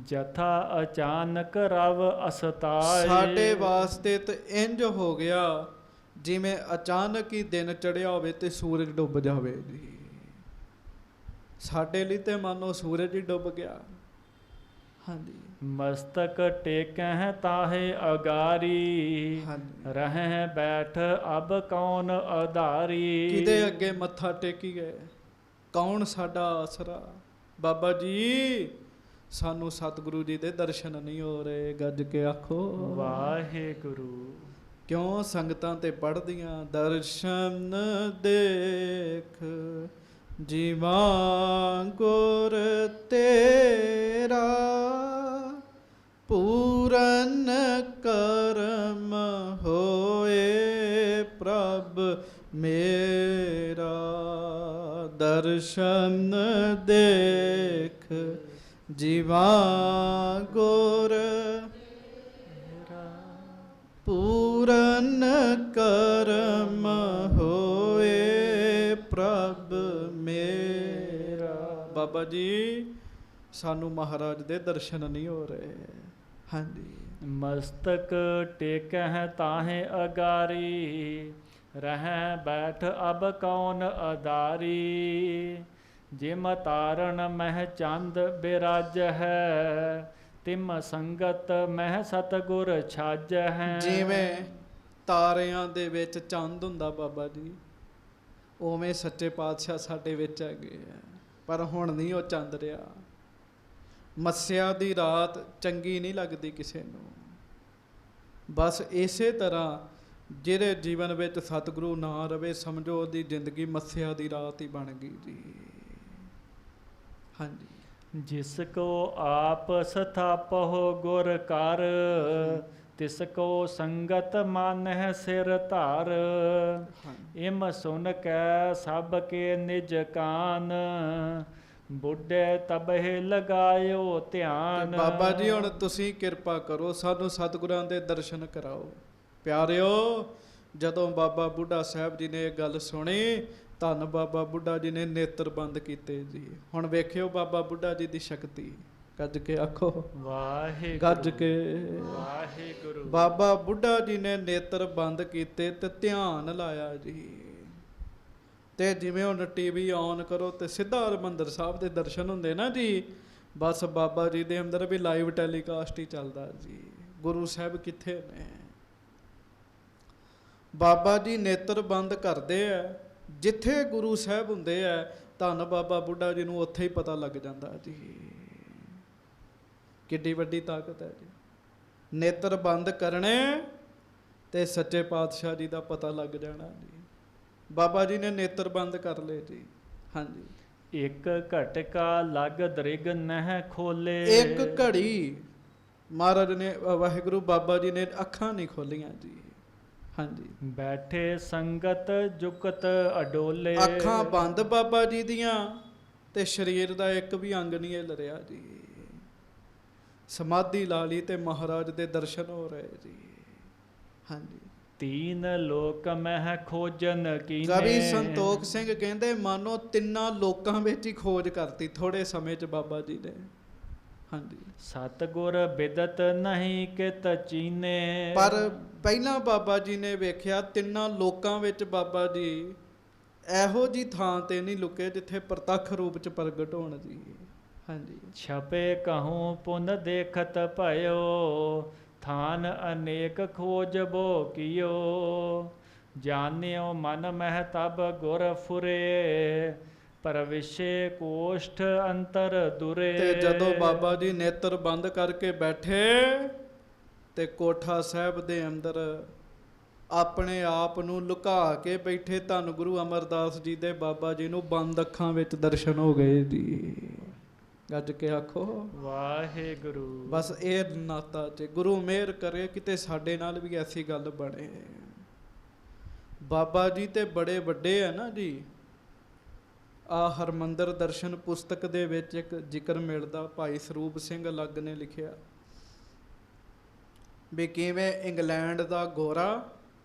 S2: ਜਥਾ ਅਚਾਨਕ ਰਵ ਅਸਤਾਏ।
S1: ਸਾਡੇ ਵਾਸਤੇ ਤਾਂ ਇੰਜ ਹੋ ਗਿਆ ਜਿਵੇਂ ਅਚਾਨਕ ਹੀ ਦਿਨ ਚੜ੍ਹਿਆ ਹੋਵੇ ਤੇ ਸੂਰਜ ਡੁੱਬ ਜਾਵੇ ਜੀ। ਸਾਡੇ ਲਈ ਤੇ ਮਾਨੋ ਸੂਰਜ ਹੀ ਡੁੱਬ ਗਿਆ। ਹਾਂਜੀ।
S2: ਮਸਤਕ ਟੇਕਹਿ ਤਾਹੇ ਅਗਾਰੀ।
S1: ਹਾਂਜੀ।
S2: ਰਹਿ ਬੈਠ ਅਬ ਕੌਣ ਆਧਾਰੀ।
S1: ਕਿਹਦੇ ਅੱਗੇ ਮੱਥਾ ਟੇਕੀਏ, ਕੌਣ ਸਾਡਾ ਆਸਰਾ। ਬਾਬਾ ਜੀ ਸਾਨੂੰ ਸਤਿਗੁਰੂ ਜੀ ਦੇ ਦਰਸ਼ਨ ਨਹੀਂ ਹੋ ਰਹੇ। ਗੱਜ ਕੇ ਆਖੋ
S2: ਵਾਹਿਗੁਰੂ।
S1: ਕਿਉਂ ਸੰਗਤਾਂ ਤੇ ਪੜ੍ਹਦੀਆਂ ਦਰਸ਼ਨ ਦੇਖ ਜੀਵਾਂ ਗੁਰ ਤੇਰਾ, ਪੂਰਨ ਕਰਮ ਹੋਏ ਪ੍ਰਭ ਪ੍ਰਭ ਮੇਰਾ, ਦਰਸ਼ਨ ਦੇਖ ਜੀਵਾ ਗੁਰ ਪੂਰਨ ਕਰਮ ਹੋਏ ਪ੍ਰਭ ਮੇਰਾ। ਬਾਬਾ ਜੀ ਸਾਨੂੰ ਮਹਾਰਾਜ ਦੇ ਦਰਸ਼ਨ ਨਹੀਂ ਹੋ ਰਹੇ। ਹਾਂਜੀ।
S2: ਮਸਤਕ ਟੇਕਹਿ ਤਾਹੇ ਅਗਾਰੀ, ਰਹਿ ਬੈਠ ਅਬ ਕੌਣ ਅਦਾਰੀ। ਜਿਮ ਤਾਰਨ ਮਹਿ ਚੰਦ ਬਿਰਾਜ ਹੈ, ਤਿਮ ਸੰਗਤ ਮਹਿ ਸਤਿਗੁਰ ਛਾਜ ਹੈ।
S1: ਜਿਵੇਂ ਤਾਰਿਆਂ ਦੇ ਵਿੱਚ ਚੰਦ ਹੁੰਦਾ ਬਾਬਾ ਜੀ, ਉਵੇਂ ਸੱਚੇ ਪਾਤਸ਼ਾਹ ਸਾਡੇ ਵਿੱਚ ਹੈਗੇ ਆ, ਪਰ ਹੁਣ ਨਹੀਂ ਉਹ ਚੰਦ ਰਿਹਾ। ਮੱਸਿਆ ਦੀ ਰਾਤ ਚੰਗੀ ਨਹੀਂ ਲੱਗਦੀ ਕਿਸੇ ਨੂੰ। ਬਸ ਇਸੇ ਤਰ੍ਹਾਂ ਜਿਹੜੇ ਜੀਵਨ ਵਿੱਚ ਸਤਿਗੁਰੂ ਨਾ ਰਵੇ, ਸਮਝੋ ਉਹਦੀ ਜ਼ਿੰਦਗੀ ਮੱਸਿਆ ਦੀ ਰਾਤ ਹੀ ਬਣ ਗਈ ਜੀ। ਹਾਂਜੀ।
S2: ਜਿਸ ਕੋ ਆਪ ਸਥਾਪਹੁ ਗੁਰ ਕਰ, ਤਿਸ ਕੋ ਸੰਗਤ ਮਾਨਹਿ ਸਿਰ ਧਾਰ। ਇਮ ਸੁਨ ਕੈ ਸਭ ਕੇ ਨਿਜ ਕਾਨ, ਬੁੱਢੇ ਤਬਹਿ ਲਗਾਇਓ ਧਿਆਨ।
S1: ਬਾਬਾ ਜੀ ਹੁਣ ਤੁਸੀਂ ਕਿਰਪਾ ਕਰੋ, ਸਾਨੂੰ ਸਤਿਗੁਰਾਂ ਦੇ ਦਰਸ਼ਨ ਕਰਾਓ। ਪਿਆਰਿਓ, ਜਦੋਂ ਬਾਬਾ ਬੁੱਢਾ ਸਾਹਿਬ ਜੀ ਨੇ ਇਹ ਗੱਲ ਸੁਣੀ, ਧੰਨ ਬਾਬਾ ਬੁੱਢਾ ਜੀ ਨੇ ਨੇਤਰ ਬੰਦ ਕੀਤੇ ਜੀ। ਹੁਣ ਵੇਖਿਓ ਬਾਬਾ ਬੁੱਢਾ ਜੀ ਦੀ ਸ਼ਕਤੀ। ਗੱਜ ਕੇ ਆਖੋ
S2: ਵਾਹਿਗੁਰੂ,
S1: ਗੱਜ ਕੇ
S2: ਵਾਹਿਗੁਰੂ।
S1: ਬਾਬਾ ਬੁੱਢਾ ਜੀ ਨੇ ਨੇਤਰ ਬੰਦ ਕੀਤੇ ਤੇ ਧਿਆਨ ਲਾਇਆ ਜੀ। ਤੇ ਜਿਵੇਂ ਹੁਣ ਟੀਵੀ ਔਨ ਕਰੋ ਤੇ ਸਿੱਧਾ ਹਰਿਮੰਦਰ ਸਾਹਿਬ ਦੇ ਦਰਸ਼ਨ ਹੁੰਦੇ ਨਾ ਜੀ, ਬਸ ਬਾਬਾ ਜੀ ਦੇ ਅੰਦਰ ਵੀ ਲਾਈਵ ਟੈਲੀਕਾਸਟ ਹੀ ਚੱਲਦਾ ਜੀ। ਗੁਰੂ ਸਾਹਿਬ ਕਿੱਥੇ ਨੇ? ਬਾਬਾ ਜੀ ਨੇਤਰ ਬੰਦ ਕਰਦੇ ਆ, ਜਿੱਥੇ ਗੁਰੂ ਸਾਹਿਬ ਹੁੰਦੇ ਆ, ਧੰਨ ਬਾਬਾ ਬੁੱਢਾ ਜੀ ਨੂੰ ਉੱਥੇ ਹੀ ਪਤਾ ਲੱਗ ਜਾਂਦਾ ਜੀ। ਕਿੱਡੀ ਵੱਡੀ ਤਾਕਤ ਹੈ ਜੀ। ਨੇਤਰ ਬੰਦ ਕਰਨੇ ਤੇ ਸੱਚੇ ਪਾਤਸ਼ਾਹ ਜੀ ਦਾ ਪਤਾ ਲੱਗ ਜਾਣਾ ਜੀ। ਬਾਬਾ ਜੀ ਨੇ ਨੇਤਰ ਬੰਦ ਕਰ ਲਏ ਜੀ। ਹਾਂਜੀ।
S2: ਇੱਕ ਘਟਕਾ ਲਗ ਦ੍ਰਿਗ ਨਹਿ ਖੋਲੇ।
S1: ਇੱਕ ਘੜੀ ਮਹਾਰਾਜ ਨੇ, ਵਾਹਿਗੁਰੂ ਬਾਬਾ ਜੀ ਨੇ ਅੱਖਾਂ ਨਹੀਂ ਖੋਲੀਆਂ ਜੀ। ਹਾਂਜੀ।
S2: ਬੈਠੇ ਸੰਗਤ ਜੁਗਤ ਅਡੋਲੇ।
S1: ਅੱਖਾਂ ਬੰਦ ਬਾਬਾ ਜੀ ਦੀਆਂ ਤੇ ਸਰੀਰ ਦਾ ਇੱਕ ਵੀ ਅੰਗ ਨਹੀਂ ਹਿੱਲ ਜੀ। ਸਮਾਧੀ ਲਾ ਲਈ ਤੇ ਮਹਾਰਾਜ ਦੇ ਦਰਸ਼ਨ ਹੋ ਰਹੇ ਜੀ। ਹਾਂਜੀ।
S2: ਤੀਨ ਲੋਕ ਮਹਿ ਖੋਜਨ ਕੀਨੇ।
S1: ਕਵੀ ਸੰਤੋਖ ਸਿੰਘ ਕਹਿੰਦੇ ਮਾਨੋ ਤਿੰਨਾਂ ਲੋਕਾਂ ਵਿੱਚ ਹੀ ਖੋਜ ਕਰਤੀ ਥੋੜੇ ਸਮੇਂ 'ਚ ਬਾਬਾ ਜੀ ਨੇ। ਹਾਂਜੀ।
S2: ਸਤਿਗੁਰ ਬਿਦਤ ਨਹੀਂ ਕਿਤ ਚੀਨੇ।
S1: ਪਰ ਪਹਿਲਾਂ ਬਾਬਾ ਜੀ ਨੇ ਵੇਖਿਆ ਤਿੰਨਾਂ ਲੋਕਾਂ ਵਿੱਚ ਬਾਬਾ ਜੀ ਇਹੋ ਜੀ ਥਾਂ ਤੇ ਨਹੀਂ ਲੁਕੇ ਜਿੱਥੇ ਪ੍ਰਤੱਖ ਰੂਪ 'ਚ ਪ੍ਰਗਟ ਹੋਣ ਜੀ। ਹਾਂਜੀ।
S2: ਛਪੇ ਕਹੂੰ ਪੁਨ ਦੇਖਤ ਭਇਓ, ਥਾਨ ਅਨੇਕ ਖੋਜ ਬੋ ਕੀਓ। ਜਾਣਿਓ ਮਨ ਮਹਿ ਤਬ ਗੁਰ ਫੁਰੇ, ਪਰਵਿਸ਼ੇ ਕੋਸ਼ਟ ਅੰਤਰ ਦੁਰੇ। ਤੇ ਜਦੋਂ ਬਾਬਾ ਜੀ ਨੇਤਰ ਬੰਦ ਕਰਕੇ ਬੈਠੇ ਤੇ ਕੋਠਾ ਸਾਹਿਬ ਦੇ ਅੰਦਰ ਆਪਣੇ ਆਪ ਨੂੰ ਲੁਕਾ ਕੇ ਬੈਠੇ, ਧੰਨ ਗੁਰੂ ਅਮਰਦਾਸ ਜੀ ਦੇ ਬਾਬਾ ਜੀ ਨੂੰ ਬੰਦ ਅੱਖਾਂ ਵਿੱਚ ਦਰਸ਼ਨ ਹੋ ਗਏ ਜੀ। ਗੱਜ ਕੇ ਆਖੋ ਵਾਹਿਗੁਰੂ।
S1: ਬਸ ਇਹ ਨਾਤਾ ਚ ਗੁਰੂ ਮਿਹਰ ਕਰੇ ਕਿਤੇ ਸਾਡੇ ਨਾਲ ਵੀ ਐਸੀ ਗੱਲ ਬਣੇ। ਬਾਬਾ ਜੀ ਤੇ ਬੜੇ ਵੱਡੇ ਆ ਨਾ ਜੀ। ਆ ਹਰਮੰਦਰ ਦਰਸ਼ਨ ਪੁਸਤਕ ਦੇ ਵਿੱਚ ਇੱਕ ਜ਼ਿਕਰ ਮਿਲਦਾ, ਭਾਈ ਸਰੂਪ ਸਿੰਘ ਅਲੱਗ ਨੇ ਲਿਖਿਆ ਵੀ ਕਿਵੇਂ ਇੰਗਲੈਂਡ ਦਾ ਗੋਰਾ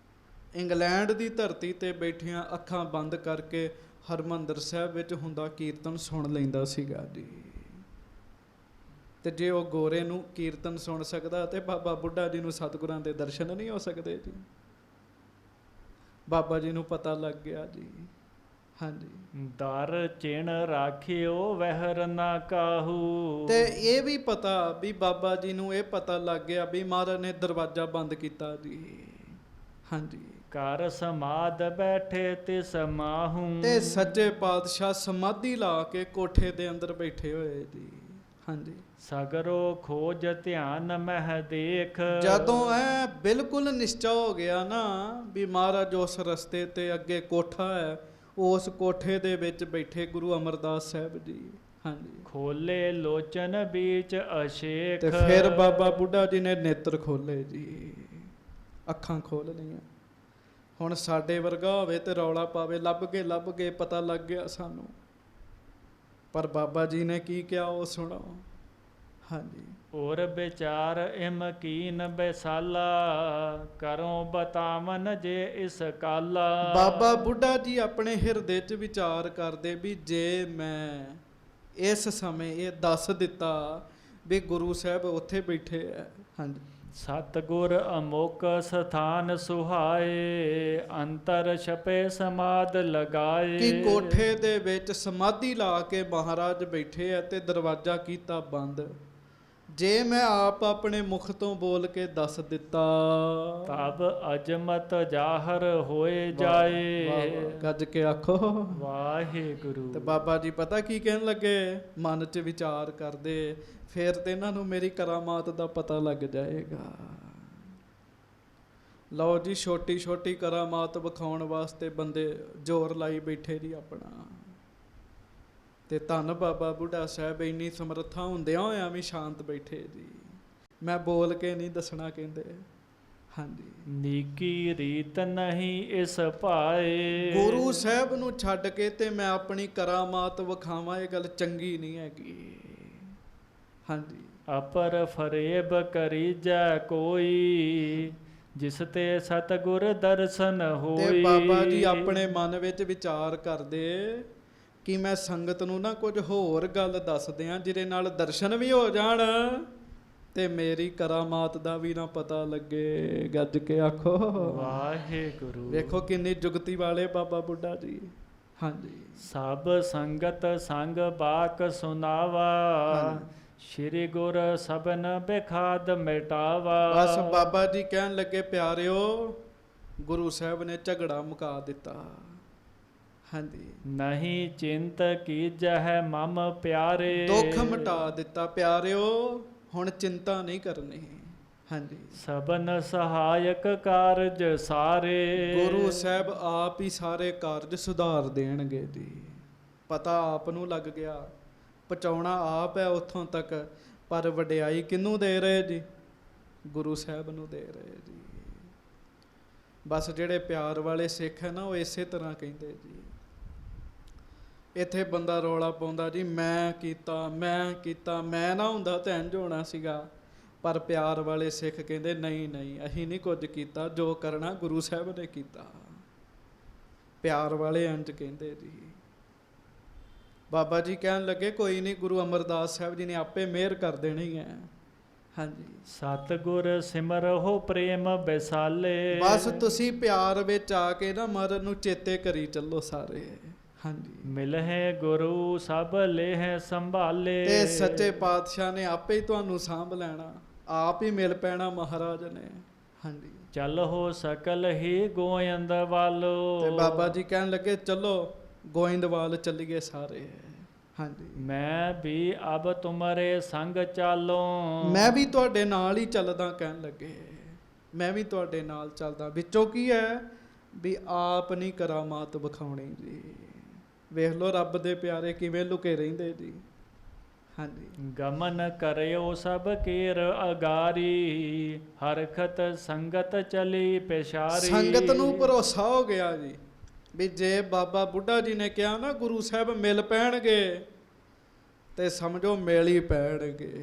S1: ਇੰਗਲੈਂਡ ਦੀ ਧਰਤੀ ਤੇ ਬੈਠਿਆਂ ਅੱਖਾਂ ਬੰਦ ਕਰਕੇ ਹਰਮੰਦਰ ਸਾਹਿਬ ਵਿੱਚ ਹੁੰਦਾ ਕੀਰਤਨ ਸੁਣ ਲੈਂਦਾ ਸੀਗਾ ਜੀ। ਤੇ ਜੇ ਉਹ ਗੋਰੇ ਨੂੰ ਕੀਰਤਨ ਸੁਣ ਸਕਦਾ ਤੇ ਬਾਬਾ ਬੁੱਢਾ ਜੀ ਨੂੰ ਸਤਿਗੁਰਾਂ ਦੇ ਦਰਸ਼ਨ ਨਹੀਂ ਹੋ ਸਕਦੇ ਜੀ। ਬਾਬਾ ਜੀ ਨੂੰ ਪਤਾ ਲੱਗ ਗਿਆ ਜੀ। ਹਾਂਜੀ।
S2: ਦਰ ਚਿਣ ਰਾਖਿਓ ਵਹਿਰ ਨਾ ਕਾਹੂ।
S1: ਤੇ ਇਹ ਵੀ ਪਤਾ ਵੀ ਬਾਬਾ ਜੀ ਨੂੰ ਇਹ ਪਤਾ ਲੱਗ ਗਿਆ ਵੀ ਮਹਾਰਾਜ ਨੇ ਦਰਵਾਜ਼ਾ ਬੰਦ ਕੀਤਾ ਜੀ। ਹਾਂਜੀ।
S2: ਘਰ ਸਮਾਧ ਬੈਠੇ ਤਿਸ ਮਾਹੂ। ਤੇ
S1: ਸੱਚੇ ਪਾਤਸ਼ਾਹ ਸਮਾਧੀ ਲਾ ਕੇ ਕੋਠੇ ਦੇ ਅੰਦਰ ਬੈਠੇ ਹੋਏ ਜੀ। ਹਾਂਜੀ।
S2: ਸਗਰੋ ਖੋਜ ਧਿਆਨ ਮਹਿ ਦੇਖ।
S1: ਜਦੋਂ ਐ ਬਿਲਕੁਲ ਨਿਸ਼ਚਾ ਹੋ ਗਿਆ ਨਾ ਵੀ ਮਹਾਰਾਜ ਉਸ ਰਸਤੇ ਤੇ ਅੱਗੇ ਕੋਠਾ ਹੈ, ਉਸ ਕੋਠੇ ਦੇ ਵਿੱਚ ਬੈਠੇ ਗੁਰੂ ਅਮਰਦਾਸ ਸਾਹਿਬ ਜੀ। ਹਾਂਜੀ।
S2: ਖੋਲੇ ਲੋਚਨ ਬੀਚ ਅਸ਼ੇਖ।
S1: ਤੇ ਫਿਰ ਬਾਬਾ ਬੁੱਢਾ ਜੀ ਨੇ ਨੇਤਰ ਖੋਲੇ ਜੀ, ਅੱਖਾਂ ਖੋਲ ਲਈਆਂ। ਹੁਣ ਸਾਡੇ ਵਰਗਾ ਹੋਵੇ ਤੇ ਰੌਲਾ ਪਾਵੇ, ਲੱਭ ਗਏ ਪਤਾ ਲੱਗ ਗਿਆ ਸਾਨੂੰ। ਪਰ ਬਾਬਾ ਜੀ ਨੇ ਕੀ ਕਿਹਾ ਉਹ ਸੁਣੋ। ਹਾਂਜੀ।
S2: ਔਰ ਵਿਚਾਰ ਇਮ ਕੀਨ ਬੈਸਾਲਾ, ਕਰੋ ਬਤਾਵਨ ਜੇ ਇਸ ਕਾਲਾ।
S1: ਬਾਬਾ ਬੁੱਢਾ ਜੀ ਆਪਣੇ ਹਿਰਦੇ 'ਚ ਵਿਚਾਰ ਕਰਦੇ ਵੀ ਜੇ ਮੈਂ ਇਸ ਸਮੇਂ ਇਹ ਦੱਸ ਦਿੱਤਾ ਵੀ ਗੁਰੂ ਸਾਹਿਬ ਉੱਥੇ ਬੈਠੇ ਆ। ਹਾਂਜੀ।
S2: ਸਤਿਗੁਰ ਅਮੋਕ ਸਥਾਨ ਸੁਹਾਏ, ਅੰਤਰ ਛਪੇ ਸਮਾਦ ਲਗਾਏ।
S1: ਕਿ ਕੋਠੇ ਦੇ ਵਿੱਚ ਸਮਾਧੀ ਲਾ ਕੇ ਮਹਾਰਾਜ ਬੈਠੇ ਆ ਤੇ ਦਰਵਾਜ਼ਾ ਕੀਤਾ ਬੰਦ। ਜੇ ਮੈਂ ਆਪ ਆਪਣੇ ਮੁਖ ਤੋਂ ਬੋਲ ਕੇ ਦੱਸ ਦਿੱਤਾ,
S2: ਤਬ ਅਜਮਤ ਜ਼ਾਹਰ ਹੋਏ ਜਾਏ।
S1: ਗੱਜ ਕੇ ਆਖੋ
S2: ਵਾਹਿਗੁਰੂ।
S1: ਤੇ ਬਾਬਾ ਜੀ ਪਤਾ ਕੀ ਕਹਿਣ ਲੱਗੇ? ਮਨ 'ਚ ਵਿਚਾਰ ਕਰਦੇ, ਫਿਰ ਤੇ ਇਹਨਾਂ ਨੂੰ ਮੇਰੀ ਕਰਾਮਾਤ ਦਾ ਪਤਾ ਲੱਗ ਜਾਏਗਾ। ਲਓ ਜੀ, ਛੋਟੀ ਛੋਟੀ ਕਰਾਮਾਤ ਵਿਖਾਉਣ ਵਾਸਤੇ ਬੰਦੇ ਜ਼ੋਰ ਲਾਈ ਬੈਠੇ ਜੀ ਆਪਣਾ। ਤੇ ਧੰਨ ਬਾਬਾ ਬੁੱਢਾ ਸਾਹਿਬ ਇੰਨੀ ਸਮਰੱਥਾ ਹੁੰਦਿਆਂ ਹੋਇਆਂ ਵੀ ਸ਼ਾਂਤ ਬੈਠੇ ਜੀ। ਮੈਂ ਬੋਲ ਕੇ ਨਹੀਂ ਦੱਸਣਾ ਕਹਿੰਦੇ। ਹਾਂਜੀ।
S2: ਨੀਕੀ ਰੀਤ ਨਹੀਂ ਇਸ ਭਾਏ,
S1: ਗੁਰੂ ਸਾਹਿਬ ਨੂੰ ਛੱਡ ਕੇ ਤੇ ਮੈਂ ਆਪਣੀ ਕਰਾਮਾਤ ਵਿਖਾਵਾਂ, ਇਹ ਗੱਲ ਚੰਗੀ ਨਹੀਂ ਹੈਗੀ। ਹਾਂਜੀ।
S2: ਅਪਰ ਫਰੇਬ ਕਰੀਜੈ ਕੋਈ, ਜਿਸ ਤੇ ਸਤਿਗੁਰ ਦਰਸ਼ਨ ਹੋਈ।
S1: ਤੇ ਬਾਬਾ ਜੀ ਆਪਣੇ ਮਨ ਵਿੱਚ ਵਿਚਾਰ ਕਰਦੇ ਕਿ ਮੈਂ ਸੰਗਤ ਨੂੰ ਨਾ ਕੁਝ ਹੋਰ ਗੱਲ ਦੱਸ ਦਿਆਂ ਜਿਹਦੇ ਨਾਲ ਦਰਸ਼ਨ ਵੀ ਹੋ ਜਾਣ ਤੇ ਮੇਰੀ ਕਰਾਮਾਤ ਦਾ ਵੀ ਨਾ ਪਤਾ ਲੱਗੇ। ਗੱਜ ਕੇ ਆਖੋ
S2: ਵਾਹਿਗੁਰੂ।
S1: ਵੇਖੋ ਕਿੰਨੀ ਜੁਗਤੀ ਵਾਲੇ ਬਾਬਾ ਬੁੱਢਾ ਜੀ। ਹਾਂਜੀ।
S2: ਸਭ ਸੰਗਤ ਸੰਗ ਬਾਕ ਸੁਨਾਵਾ, ਸ਼੍ਰੀ ਗੁਰ ਸਬਨ ਬਿਖਾਦ ਮਿਟਾਵਾ।
S1: ਬਸ ਬਾਬਾ ਜੀ ਕਹਿਣ ਲੱਗੇ, ਪਿਆਰਿਓ ਗੁਰੂ ਸਾਹਿਬ ਨੇ ਝਗੜਾ ਮੁਕਾ ਦਿੱਤਾ। ਹਾਂਜੀ।
S2: ਨਹੀਂ ਚਿੰਤ ਕੀਜਹਿ ਮਮ ਪਿਆਰੇ,
S1: ਦੁੱਖ ਮਿਟਾ ਦਿੱਤਾ ਪਿਆਰਿਓ, ਹੁਣ ਚਿੰਤਾ ਨਹੀਂ ਕਰਨੀ। ਹਾਂਜੀ।
S2: ਸਬਨ ਸਹਾਇਕ ਕਾਰਜ ਸਾਰੇ,
S1: ਗੁਰੂ ਸਾਹਿਬ ਆਪ ਹੀ ਸਾਰੇ ਕਾਰਜ ਸੁਧਾਰ ਦੇਣਗੇ ਜੀ। ਪਤਾ ਆਪ ਨੂੰ ਲੱਗ ਗਿਆ, ਪਹੁੰਚਾਉਣਾ ਆਪ ਹੈ ਉੱਥੋਂ ਤੱਕ, ਪਰ ਵਡਿਆਈ ਕਿਹਨੂੰ ਦੇ ਰਹੇ ਜੀ? ਗੁਰੂ ਸਾਹਿਬ ਨੂੰ ਦੇ ਰਹੇ ਜੀ। ਬਸ ਜਿਹੜੇ ਪਿਆਰ ਵਾਲੇ ਸਿੱਖ ਹੈ ਨਾ, ਉਹ ਇਸੇ ਤਰ੍ਹਾਂ ਕਹਿੰਦੇ ਜੀ। ਇੱਥੇ ਬੰਦਾ ਰੌਲਾ ਪਾਉਂਦਾ ਜੀ, ਮੈਂ ਕੀਤਾ ਮੈਂ ਨਾ ਹੁੰਦਾ ਤਾਂ ਇੰਝ ਹੋਣਾ ਸੀਗਾ। ਪਰ ਪਿਆਰ ਵਾਲੇ ਸਿੱਖ ਕਹਿੰਦੇ ਨਹੀਂ ਅਸੀਂ ਨਹੀਂ ਕੁਝ ਕੀਤਾ, ਜੋ ਕਰਨਾ ਗੁਰੂ ਸਾਹਿਬ ਨੇ ਕੀਤਾ। ਪਿਆਰ ਵਾਲੇ ਇੰਝ ਕਹਿੰਦੇ ਜੀ। ਬਾਬਾ ਜੀ ਕਹਿਣ ਲੱਗੇ, ਕੋਈ ਨਹੀਂ, ਗੁਰੂ ਅਮਰਦਾਸ ਸਾਹਿਬ ਜੀ ਨੇ ਆਪੇ ਮਿਹਰ ਕਰ ਦੇਣੀ ਹੈ। ਹਾਂਜੀ।
S2: ਸਤਿਗੁਰ ਸਿਮਰਹੁ ਪ੍ਰੇਮ ਬਿਸਾਲੇ,
S1: ਬਸ ਤੁਸੀਂ ਪਿਆਰ ਵਿੱਚ ਆ ਕੇ ਨਾ ਮਰਨ ਨੂੰ ਚੇਤੇ ਕਰੀ ਚੱਲੋ ਸਾਰੇ। ਹਾਂਜੀ।
S2: ਮਿਲਹਿ ਗੁਰੂ ਸਭ ਲੇਹ ਸੰਭਾਲੇ,
S1: ਤੇ ਸੱਚੇ ਪਾਤਸ਼ਾਹ ਨੇ ਆਪੇ ਹੀ ਤੁਹਾਨੂੰ ਸਾਂਭ ਲੈਣਾ, ਆਪ ਹੀ ਮਿਲ ਪੈਣਾ ਮਹਾਰਾਜ ਨੇ। ਹਾਂਜੀ।
S2: ਚਲਹੁ ਸਕਲ ਹੀ ਗੋਇੰਦ ਵਾਲੋ,
S1: ਤੇ ਬਾਬਾ ਜੀ ਕਹਿਣ ਲੱਗੇ, ਚਲੋ ਗੋਇੰਦਵਾਲ ਚੱਲੀਏ ਸਾਰੇ। ਹਾਂਜੀ।
S2: ਮੈਂ ਵੀ ਅਬ ਤੁਮਰੇ ਸੰਗ ਚਾਲੋ,
S1: ਮੈਂ ਵੀ ਤੁਹਾਡੇ ਨਾਲ ਹੀ ਚੱਲਦਾ। ਕਹਿਣ ਲੱਗੇ, ਮੈਂ ਵੀ ਤੁਹਾਡੇ ਨਾਲ ਚੱਲਦਾ। ਵਿੱਚੋਂ ਕੀ ਹੈ ਵੀ ਆਪ ਨਹੀਂ ਕਰਾਮਾਤ ਵਿਖਾਉਣੀ ਜੀ। ਵੇਖ ਲਓ ਰੱਬ ਦੇ ਪਿਆਰੇ ਕਿਵੇਂ ਲੁਕੇ ਰਹਿੰਦੇ ਜੀ। ਹਾਂਜੀ।
S2: ਗਮਨ ਕਰਿਓ ਸਭ ਕੇਰ ਅਗਾਰੀ, ਹਰਖਤ ਸੰਗਤ ਚਲੀ ਪਿਛਾਰੀ।
S1: ਸੰਗਤ ਨੂੰ ਭਰੋਸਾ ਹੋ ਗਿਆ ਜੀ ਵੀ ਜੇ ਬਾਬਾ ਬੁੱਢਾ ਜੀ ਨੇ ਕਿਹਾ ਨਾ ਗੁਰੂ ਸਾਹਿਬ ਮਿਲ ਪੈਣਗੇ ਤੇ ਸਮਝੋ ਮਿਲ ਹੀ ਪੈਣਗੇ।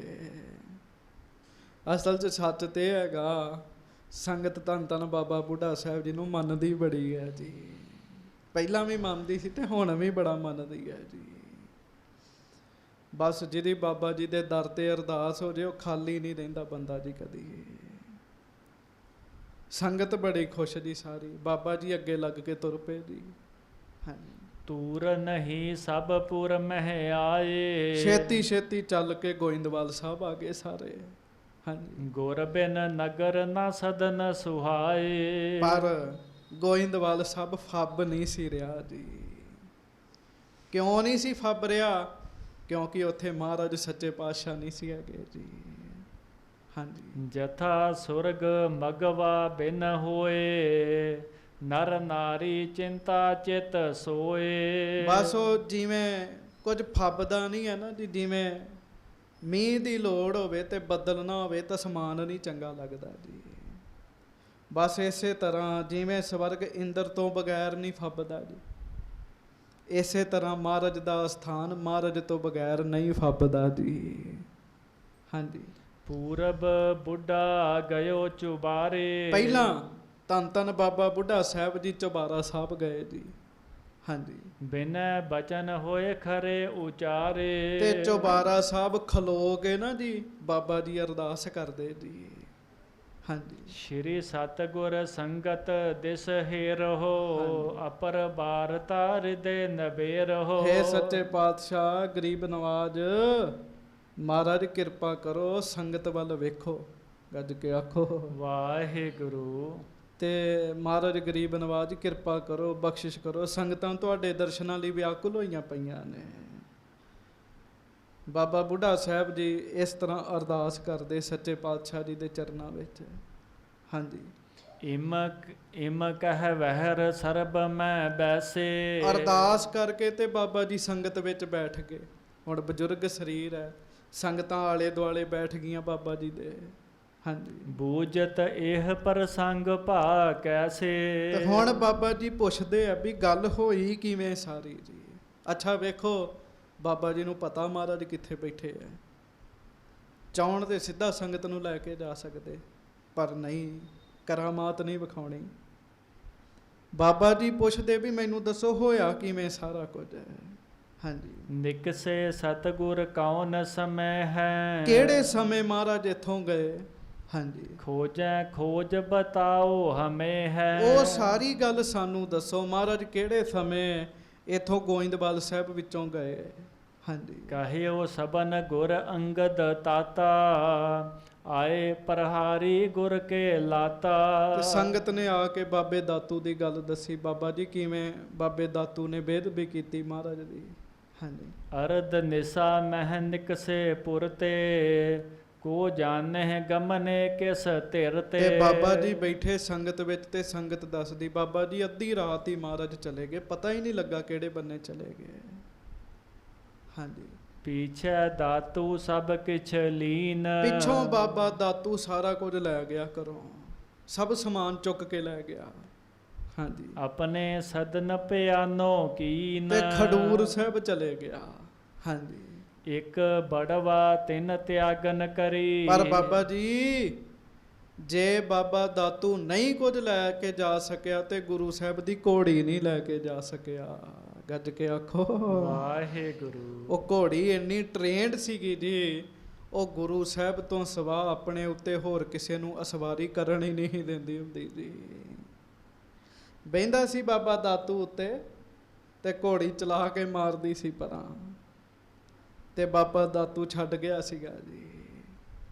S1: ਅਸਲ 'ਚ ਸੱਚ ਤੇ ਹੈਗਾ, ਸੰਗਤ ਧੰਨ ਧੰਨ ਬਾਬਾ ਬੁੱਢਾ ਸਾਹਿਬ ਜੀ ਨੂੰ ਮੰਨਦੀ ਬੜੀ ਹੈ ਜੀ। ਪਹਿਲਾਂ ਵੀ ਮੰਨਦੀ ਸੀ ਤੇ ਹੁਣ ਵੀ ਬੜਾ ਮੰਨਦੀ ਹੈ ਜੀ। ਬਸ ਜਿਹਦੀ ਬਾਬਾ ਜੀ ਦੇ ਦਰ ਤੇ ਅਰਦਾਸ ਹੋ ਜੇ, ਉਹ ਖਾਲੀ ਨਹੀਂ ਰਹਿੰਦਾ ਬੰਦਾ ਜੀ ਕਦੀ। ਸੰਗਤ ਬੜੀ ਖੁਸ਼ ਜੀ ਸਾਰੀ, ਬਾਬਾ ਜੀ ਅੱਗੇ ਲੱਗ ਕੇ ਤੁਰ ਪਏ ਜੀ। ਹਾਂਜੀ।
S2: ਤੂਰ ਨਹੀਂ ਸਭ ਪੁਰ ਮਹਿ ਆਏ,
S1: ਛੇਤੀ ਛੇਤੀ ਚੱਲ ਕੇ ਗੋਇੰਦਵਾਲ ਸਾਹਿਬ ਆ ਗਏ ਸਾਰੇ। ਹਾਂਜੀ।
S2: ਗੁਰ ਬਿਨ ਨਗਰ ਨਾ ਸਦਨ ਸੁਹਾਏ,
S1: ਪਰ ਗੋਇੰਦਵਾਲ ਸਾਹਿਬ ਫੱਬ ਨਹੀਂ ਸੀ ਰਿਹਾ ਜੀ। ਕਿਉਂ ਨਹੀਂ ਸੀ ਫੱਬ ਰਿਹਾ? ਕਿਉਂਕਿ ਉੱਥੇ ਮਹਾਰਾਜ ਸੱਚੇ ਪਾਤਸ਼ਾਹ ਨਹੀਂ ਸੀ ਹੈਗੇ ਜੀ। ਹਾਂਜੀ।
S2: ਜਥਾ ਸੁਰਗ ਮਗਵਾ ਬਿਨ ਹੋਏ, ਨਰ ਨਾਰੀ ਚਿੰਤਾ ਚਿਤ ਸੋਏ।
S1: ਬਸ ਉਹ ਜਿਵੇਂ ਕੁਝ ਫੱਬਦਾ ਨਹੀਂ ਹੈ ਨਾ ਜੀ। ਜਿਵੇਂ ਮੀਂਹ ਦੀ ਲੋੜ ਹੋਵੇ ਤੇ ਬੱਦਲ ਨਾ ਹੋਵੇ ਤਾਂ ਸਮਾਨ ਨਹੀਂ ਚੰਗਾ ਲੱਗਦਾ ਜੀ। ਬਸ ਇਸੇ ਤਰ੍ਹਾਂ ਜਿਵੇਂ ਸਵਰਗ ਇੰਦਰ ਤੋਂ ਬਗੈਰ ਨਹੀਂ ਫੱਬਦਾ ਜੀ, ਇਸੇ ਤਰ੍ਹਾਂ ਮਹਾਰਾਜ ਦਾ ਸਥਾਨ ਮਹਾਰਾਜ ਤੋਂ ਬਗੈਰ ਨਹੀਂ ਫੱਬਦਾ ਜੀ। ਹਾਂਜੀ।
S2: ਪੂਰਬ ਬੁੱਢਾ ਗਇਓ ਚੁਬਾਰੇ।
S1: ਪਹਿਲਾਂ ਧੰਨ ਧੰਨ ਬਾਬਾ ਬੁੱਢਾ ਸਾਹਿਬ ਜੀ ਚੁਬਾਰਾ ਸਾਹਿਬ ਗਏ ਜੀ। ਹਾਂਜੀ।
S2: ਬਿਨੈ ਬਚਨ ਹੋਏ ਖਰੇ ਉਚਾਰੇ।
S1: ਤੇ ਚੁਬਾਰਾ ਸਾਹਿਬ ਖਲੋ ਕੇ ਨਾ ਜੀ ਬਾਬਾ ਜੀ ਅਰਦਾਸ ਕਰਦੇ ਜੀ। ਹਾਂਜੀ।
S2: ਸ਼੍ਰੀ ਸਤਿਗੁਰ ਸੰਗਤ ਦਿਸ ਹੇਰਹੁ, ਅਪਰ ਬਾਰਤਾ ਹਿਰਦੇ ਨਬੇਰਹੁ।
S1: ਹੇ ਸੱਚੇ ਪਾਤਸ਼ਾਹ ਗਰੀਬ ਨਵਾਜ ਮਹਾਰਾਜ ਕਿਰਪਾ ਕਰੋ, ਸੰਗਤ ਵੱਲ ਵੇਖੋ, ਗੱਜ ਕੇ ਆਖੋ
S2: ਵਾਹਿਗੁਰੂ।
S1: ਤੇ ਮਹਾਰਾਜ ਗਰੀਬ ਨਵਾਜ ਕਿਰਪਾ ਕਰੋ, ਬਖਸ਼ਿਸ਼ ਕਰੋ, ਸੰਗਤਾਂ ਤੁਹਾਡੇ ਦਰਸ਼ਨਾਂ ਲਈ ਵਿਆਕੁਲ ਹੋਈਆਂ ਪਈਆਂ ਨੇ। ਬਾਬਾ ਬੁੱਢਾ ਸਾਹਿਬ ਜੀ ਇਸ ਤਰ੍ਹਾਂ ਅਰਦਾਸ ਕਰਦੇ ਸੱਚੇ ਪਾਤਸ਼ਾਹ ਜੀ ਦੇ ਚਰਨਾਂ ਵਿੱਚ। ਹਾਂਜੀ।
S2: ਇਮ ਕਹਿ ਵਹਿਰ ਸਰਬ ਮੈਂ ਬੈਸੇ।
S1: ਅਰਦਾਸ ਕਰਕੇ ਤੇ ਬਾਬਾ ਜੀ ਸੰਗਤ ਵਿੱਚ ਬੈਠ ਗਏ। ਹੁਣ ਬਜ਼ੁਰਗ ਸਰੀਰ ਹੈ, ਸੰਗਤਾਂ ਆਲੇ ਦੁਆਲੇ ਬੈਠ ਗਈਆਂ ਬਾਬਾ ਜੀ ਦੇ। ਹਾਂਜੀ।
S2: ਬੂਝਤ ਇਹ ਪ੍ਰਸੰਗ ਭਾ ਕੈਸੇ।
S1: ਤੇ ਹੁਣ ਬਾਬਾ ਜੀ ਪੁੱਛਦੇ ਆ ਵੀ ਗੱਲ ਹੋਈ ਕਿਵੇਂ ਸਾਰੀ ਜੀ। ਅੱਛਾ ਵੇਖੋ, ਬਾਬਾ ਜੀ ਨੂੰ ਪਤਾ ਮਹਾਰਾਜ ਕਿੱਥੇ ਬੈਠੇ ਆ। ਚਾਹੁਣ ਤੇ ਸਿੱਧਾ ਸੰਗਤ ਨੂੰ ਲੈ ਕੇ ਜਾ ਸਕਦੇ, ਪਰ ਨਹੀਂ, ਕਰਾਮਾਤ ਨਹੀਂ ਵਿਖਾਉਣੀ। ਬਾਬਾ ਜੀ ਪੁੱਛਦੇ ਵੀ ਮੈਨੂੰ ਦੱਸੋ ਹੋਇਆ ਕਿਵੇਂ ਸਾਰਾ ਕੁਝ। ਹਾਂਜੀ।
S2: ਨਿਕਸੇ ਸਤਿਗੁਰ ਕੌਣ ਸਮੇਂ ਹੈ।
S1: ਕਿਹੜੇ ਸਮੇਂ ਮਹਾਰਾਜ ਇੱਥੋਂ ਗਏ। ਹਾਂਜੀ।
S2: ਖੋਜੈ ਖੋਜ ਬਤਾਓ ਹਮੇ ਹੈ।
S1: ਉਹ ਸਾਰੀ ਗੱਲ ਸਾਨੂੰ ਦੱਸੋ, ਮਹਾਰਾਜ ਕਿਹੜੇ ਸਮੇਂ ਇੱਥੋਂ ਗੋਇੰਦਵਾਲ ਸਾਹਿਬ ਵਿੱਚੋਂ ਗਏ। ਹਾਂਜੀ।
S2: ਕਹਿਓ ਸਬਨ ਗੁਰ ਅੰਗਦ ਤਾਤਾ, ਆਏ ਪ੍ਰਹਾਰੀ ਗੁਰ ਕੇ ਲਾਤਾ।
S1: ਤੇ ਸੰਗਤ ਨੇ ਆ ਕੇ ਬਾਬੇ ਦਾਤੂ ਦੀ ਗੱਲ ਦੱਸੀ। ਬਾਬਾ ਜੀ ਕਿਵੇਂ ਬਾਬੇ ਦਾਤੂ ਨੇ ਬੇਅਦਬੀ ਕੀਤੀ ਮਹਾਰਾਜ ਦੀ। ਹਾਂਜੀ।
S2: ਅਰਧ ਨਿਸਾ ਮਹਿ ਨਿਕਸੇ ਪੁਰ ਤੇ, ਕੋ ਜਾਣਹਿ ਗਮਨੇ ਕਿਸ ਧਿਰ ਤੇ।
S1: ਤੇ ਬਾਬਾ ਜੀ ਬੈਠੇ ਸੰਗਤ ਵਿੱਚ ਤੇ ਸੰਗਤ ਦੱਸਦੀ ਬਾਬਾ ਜੀ ਅੱਧੀ ਰਾਤ ਹੀ ਮਹਾਰਾਜ ਚਲੇ ਗਏ, ਪਤਾ ਹੀ ਨਹੀਂ ਲੱਗਾ ਕਿਹੜੇ ਬੰਨੇ ਚਲੇ ਗਏ। ਹਾਂਜੀ।
S2: ਪੀਛੇ ਦਾਤੂ ਸਭ ਕਿਛ ਲੀਨ।
S1: ਪਿੱਛੋਂ ਬਾਬਾ ਦਾਤੂ ਸਾਰਾ ਕੁਝ ਲੈ ਗਿਆ ਘਰੋਂ, ਸਭ ਸਮਾਨ ਚੁੱਕ ਕੇ ਲੈ ਗਿਆ। ਹਾਂਜੀ।
S2: ਆਪਣੇ ਸਦਨ ਪਿਆਨੋ ਕੀਨ।
S1: ਤੇ ਖਡੂਰ ਸਾਹਿਬ ਚਲੇ ਗਿਆ। ਹਾਂਜੀ।
S2: ਇੱਕ ਬੜਵਾ ਤਿੰਨ ਤਿਆਗਨ ਕਰੀ।
S1: ਪਰ ਬਾਬਾ ਜੀ ਜੇ ਬਾਬਾ ਦਾਤੂ ਨਹੀਂ ਕੁਝ ਲੈ ਕੇ ਜਾ ਸਕਿਆ ਤੇ ਗੁਰੂ ਸਾਹਿਬ ਦੀ ਘੋੜੀ ਨਹੀਂ ਲੈ ਕੇ ਜਾ ਸਕਿਆ। ਗੱਜ ਕੇ ਆਖੋ
S2: ਵਾਹਿਗੁਰੂ।
S1: ਉਹ ਘੋੜੀ ਇੰਨੀ ਟ੍ਰੇਨਡ ਸੀਗੀ ਜੀ, ਉਹ ਗੁਰੂ ਸਾਹਿਬ ਤੋਂ ਸਿਵਾ ਆਪਣੇ ਉੱਤੇ ਹੋਰ ਕਿਸੇ ਨੂੰ ਅਸਵਾਰੀ ਕਰਨ ਹੀ ਨਹੀਂ ਦਿੰਦੀ ਹੁੰਦੀ ਜੀ। ਬਹਿੰਦਾ ਸੀ ਬਾਬਾ ਦਾਤੂ ਉੱਤੇ ਤੇ ਘੋੜੀ ਚਲਾ ਕੇ ਮਾਰਦੀ ਸੀ ਪਰਾਂ, ਤੇ ਬਾਬਾ ਦਾਤੂ ਛੱਡ ਗਿਆ ਸੀਗਾ ਜੀ।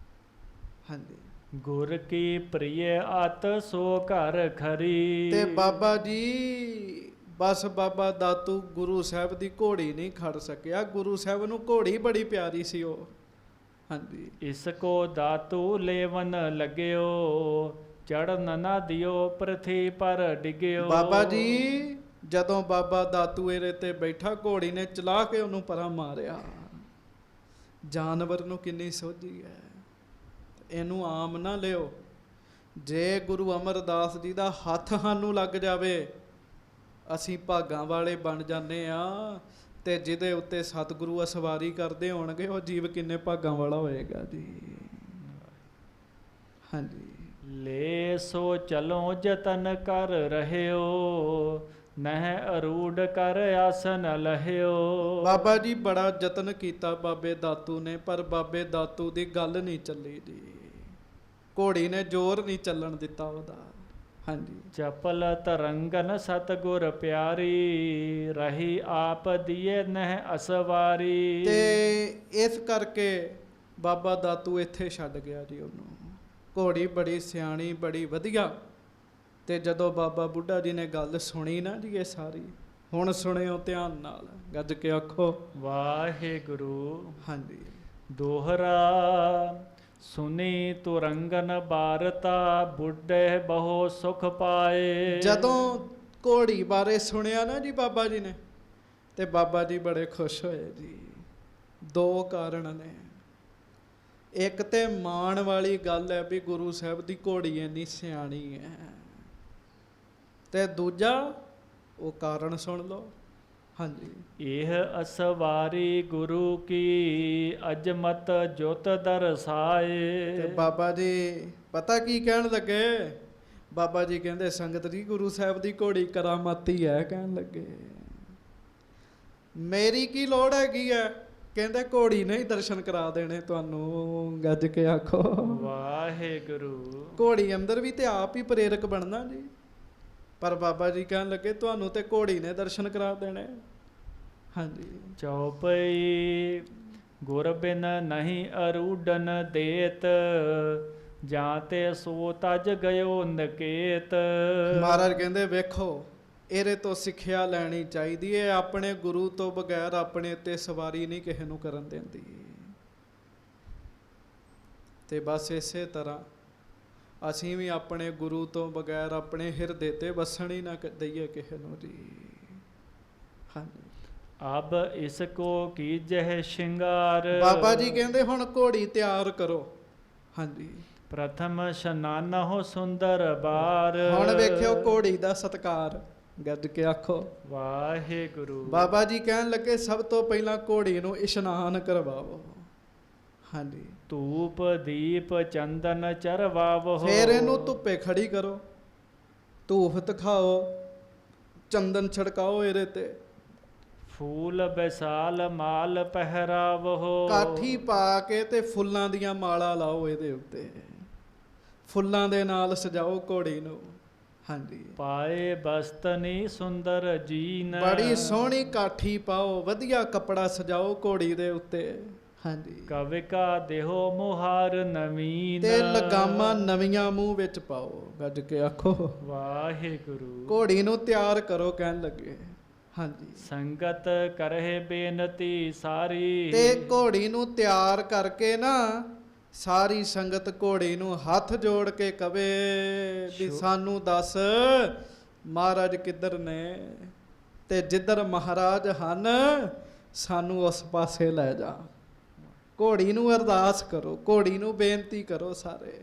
S1: ਹਾਂਜੀ।
S2: ਗੁਰ ਕੀ ਪ੍ਰਿਯ ਅਤ ਸੋ ਘਰ ਖਰੀ।
S1: ਤੇ ਬਾਬਾ ਜੀ ਬਸ ਬਾਬਾ ਦਾਤੂ ਗੁਰੂ ਸਾਹਿਬ ਦੀ ਘੋੜੀ ਨਹੀਂ ਖੜ ਸਕਿਆ। ਗੁਰੂ ਸਾਹਿਬ ਨੂੰ ਘੋੜੀ ਬੜੀ ਪਿਆਰੀ ਸੀ ਉਹ। ਹਾਂਜੀ।
S2: ਇਸ ਕੋ ਦਾਤੂ ਲੇਵਨ ਲੱਗਿਓ, ਚੜਨ ਨਾ ਦਿਓ ਪ੍ਰਥੀ ਪਰ ਡਿਗਿਓ।
S1: ਬਾਬਾ ਜੀ ਜਦੋਂ ਬਾਬਾ ਦਾਤੂ ਇਹਦੇ ਤੇ ਬੈਠਾ, ਘੋੜੀ ਨੇ ਚਲਾ ਕੇ ਉਹਨੂੰ ਪਰਾਂ ਮਾਰਿਆ। ਜਾਨਵਰ ਨੂੰ ਕਿੰਨੀ ਸੋਝੀ ਹੈ। ਇਹਨੂੰ ਆਮ ਨਾ ਲਿਓ। ਜੇ ਗੁਰੂ ਅਮਰਦਾਸ ਜੀ ਦਾ ਹੱਥ ਸਾਨੂੰ ਲੱਗ ਜਾਵੇ, ਅਸੀਂ ਭਾਗਾਂ ਵਾਲੇ ਬਣ ਜਾਂਦੇ ਆ। ਤੇ ਜਿਹਦੇ ਉੱਤੇ ਸਤਿਗੁਰੂ ਅਸਵਾਰੀ ਕਰਦੇ ਹੋਣਗੇ, ਉਹ ਜੀਵ ਕਿੰਨੇ ਭਾਗਾਂ ਵਾਲਾ ਹੋਏਗਾ ਜੀ। ਹਾਂਜੀ।
S2: ਲੈ ਸੋ ਚਲੋ ਜਤਨ ਕਰ ਰਹਿਓ, ਨਹਿ ਅਰੂੜ ਕਰ ਆਸਨ ਲਹਿਓ।
S1: ਬਾਬਾ ਜੀ ਬੜਾ ਯਤਨ ਕੀਤਾ ਬਾਬੇ ਦਾਤੂ ਨੇ, ਪਰ ਬਾਬੇ ਦਾਤੂ ਦੀ ਗੱਲ ਨਹੀਂ ਚੱਲੀ ਜੀ। ਘੋੜੀ ਨੇ ਜ਼ੋਰ ਨਹੀਂ ਚੱਲਣ ਦਿੱਤਾ ਉਹਦਾ। ਹਾਂਜੀ।
S2: ਚਪਲ ਤਰੰਗਨ ਸਤਿਗੁਰ ਪਿਆਰੀ, ਰਹੀ ਆਪ ਦੀਏ ਨਹਿ ਅਸਵਾਰੀ।
S1: ਤੇ ਇਸ ਕਰਕੇ ਬਾਬਾ ਦਾਤੂ ਇੱਥੇ ਛੱਡ ਗਿਆ ਜੀ ਉਹਨੂੰ। ਘੋੜੀ ਬੜੀ ਸਿਆਣੀ, ਬੜੀ ਵਧੀਆ। ਤੇ ਜਦੋਂ ਬਾਬਾ ਬੁੱਢਾ ਜੀ ਨੇ ਗੱਲ ਸੁਣੀ ਨਾ ਜੀ ਇਹ ਸਾਰੀ, ਹੁਣ ਸੁਣਿਓ ਧਿਆਨ ਨਾਲ, ਗੱਜ ਕੇ ਆਖੋ
S2: ਵਾਹਿਗੁਰੂ।
S1: ਹਾਂਜੀ।
S2: ਦੋਹਰਾ ਸੁਨੀ ਤੁਰੰਗਨ ਬਾਰਤਾ, ਬੁੱਢੇ ਬਹੁ ਸੁਖ ਪਾਏ।
S1: ਜਦੋਂ ਘੋੜੀ ਬਾਰੇ ਸੁਣਿਆ ਨਾ ਜੀ ਬਾਬਾ ਜੀ ਨੇ, ਤੇ ਬਾਬਾ ਜੀ ਬੜੇ ਖੁਸ਼ ਹੋਏ ਜੀ। ਦੋ ਕਾਰਨ ਨੇ। ਇੱਕ ਤੇ ਮਾਣ ਵਾਲੀ ਗੱਲ ਹੈ ਵੀ ਗੁਰੂ ਸਾਹਿਬ ਦੀ ਘੋੜੀ ਇੰਨੀ ਸਿਆਣੀ ਹੈ, ਤੇ ਦੂਜਾ ਉਹ ਕਾਰਨ ਸੁਣ ਲਓ। ਹਾਂਜੀ,
S2: ਇਹ ਅਸਵਾਰੀ ਗੁਰੂ ਕੀ ਅਜਮਤ ਜੁਤ ਦਰਸਾਏ।
S1: ਤੇ ਬਾਬਾ ਜੀ ਪਤਾ ਕੀ ਕਹਿਣ ਲੱਗੇ? ਬਾਬਾ ਜੀ ਕਹਿੰਦੇ ਸੰਗਤ ਜੀ ਗੁਰੂ ਸਾਹਿਬ ਦੀ ਘੋੜੀ ਕਰਾਮਾਤੀ ਹੈ। ਕਹਿਣ ਲੱਗੇ ਮੇਰੀ ਕੀ ਲੋੜ ਹੈਗੀ ਹੈ? ਕਹਿੰਦੇ ਘੋੜੀ ਨੇ ਹੀ ਦਰਸ਼ਨ ਕਰਾ ਦੇਣੇ ਤੁਹਾਨੂੰ। ਗੱਜ ਕੇ ਆਖੋ
S2: ਵਾਹਿਗੁਰੂ।
S1: ਘੋੜੀ ਅੰਦਰ ਵੀ ਤੇ ਆਪ ਹੀ ਪ੍ਰੇਰਕ ਬਣਨਾ ਜੀ। ਪਰ ਬਾਬਾ ਜੀ ਕਹਿਣ ਲੱਗੇ ਤੁਹਾਨੂੰ ਤੇ ਘੋੜੀ ਨੇ ਦਰਸ਼ਨ ਕਰਾ ਦੇਣੇ। ਹਾਂਜੀ,
S2: ਚੌਪਈ ਗੁਰ ਬਿਨ ਨਹੀਂ ਅਰੂਡਨ ਦੇਤ, ਜਾਂ ਤੇ ਸੋ ਤਜ ਗਇਓ ਨਕੇਤ।
S1: ਮਹਾਰਾਜ ਕਹਿੰਦੇ ਵੇਖੋ ਇਹਦੇ ਤੋਂ ਸਿੱਖਿਆ ਲੈਣੀ ਚਾਹੀਦੀ ਹੈ। ਆਪਣੇ ਗੁਰੂ ਤੋਂ ਬਗੈਰ ਆਪਣੇ ਤੇ ਸਵਾਰੀ ਨਹੀਂ ਕਿਸੇ ਨੂੰ ਕਰਨ ਦਿੰਦੀ। ਤੇ ਬਸ ਇਸੇ ਤਰ੍ਹਾਂ ਅਸੀਂ ਵੀ ਆਪਣੇ ਗੁਰੂ ਤੋਂ ਬਗੈਰ ਆਪਣੇ ਹਿਰਦੇ ਤੇ ਵਸਣ ਹੀ ਨਾ ਦਈਏ ਕਿਸੇ ਨੂੰ ਜੀ। ਹਾਂਜੀ,
S2: ਅਬ ਇਸ ਕੋ ਕੀਜਹਿ ਸ਼ਿੰਗਾਰ।
S1: ਬਾਬਾ ਜੀ ਕਹਿੰਦੇ ਹੁਣ ਘੋੜੀ ਤਿਆਰ ਕਰੋ। ਹਾਂਜੀ,
S2: ਪ੍ਰਥਮ ਸ਼ਨਾਨਹੁ ਸੁੰਦਰ ਬਾਰ।
S1: ਹੁਣ ਵੇਖਿਓ ਘੋੜੀ ਦਾ ਸਤਿਕਾਰ। ਗੱਜ ਕੇ ਆਖੋ
S2: ਵਾਹਿਗੁਰੂ।
S1: ਬਾਬਾ ਜੀ ਕਹਿਣ ਲੱਗੇ ਸਭ ਤੋਂ ਪਹਿਲਾਂ ਘੋੜੀ ਨੂੰ ਇਸ਼ਨਾਨ ਕਰਵਾਓ। ਹਾਂਜੀ,
S2: ਧੂਪ ਦੀਪ ਚੰਦਨ ਚਰਵਾਵੋ।
S1: ਫਿਰ ਇਹਨੂੰ ਧੁੱਪੇ ਖੜੀ ਕਰੋ, ਧੂਫ ਦਿਖਾਓ, ਚੰਦਨ ਛੜਕਾਓ ਇਹਦੇ ਤੇ,
S2: ਫੂਲ ਬੈਸਾਲ ਮਾਲ ਪਹਿਰਾਵੋ।
S1: ਕਾਠੀ ਪਾ ਕੇ ਤੇ ਫੁੱਲਾਂ ਦੀਆਂ ਮਾਲਾ ਲਾਓ ਇਹਦੇ ਉੱਤੇ, ਫੁੱਲਾਂ ਦੇ ਨਾਲ ਸਜਾਓ ਘੋੜੀ ਨੂੰ। ਹਾਂਜੀ,
S2: ਪਾਏ ਬਸਤਨੀ ਸੁੰਦਰ ਜੀਨ।
S1: ਬੜੀ ਸੋਹਣੀ ਕਾਠੀ ਪਾਓ, ਵਧੀਆ ਕੱਪੜਾ ਸਜਾਓ ਘੋੜੀ ਦੇ ਉੱਤੇ। ਹਾਂਜੀ,
S2: ਕਵਿਕਾ ਦੇਹੋ ਮੁਹਾਰ ਨਵੀਨ।
S1: ਤੇ ਲਗਾਮਾਂ ਨਵੀਆਂ ਮੂੰਹ ਵਿੱਚ ਪਾਓ। ਗੱਜ ਕੇ ਆਖੋ
S2: ਵਾਹਿਗੁਰੂ।
S1: ਘੋੜੀ ਨੂੰ ਤਿਆਰ ਕਰੋ। ਕਹਿਣ ਲੱਗੇ ਹਾਂਜੀ,
S2: ਸੰਗਤ ਕਰਹਿ ਬੇਨਤੀ ਸਾਰੀ।
S1: ਤੇ ਘੋੜੀ ਨੂੰ ਤਿਆਰ ਕਰਕੇ ਨਾ ਸਾਰੀ ਸੰਗਤ ਘੋੜੀ ਨੂੰ ਹੱਥ ਜੋੜ ਕੇ ਕਵੇ ਵੀ ਸਾਨੂੰ ਦੱਸ ਮਹਾਰਾਜ ਕਿੱਧਰ ਨੇ, ਤੇ ਜਿੱਧਰ ਮਹਾਰਾਜ ਹਨ ਸਾਨੂੰ ਉਸ ਪਾਸੇ ਲੈ ਜਾ। ਘੋੜੀ ਨੂੰ ਅਰਦਾਸ ਕਰੋ, ਘੋੜੀ ਨੂੰ ਬੇਨਤੀ ਕਰੋ ਸਾਰੇ।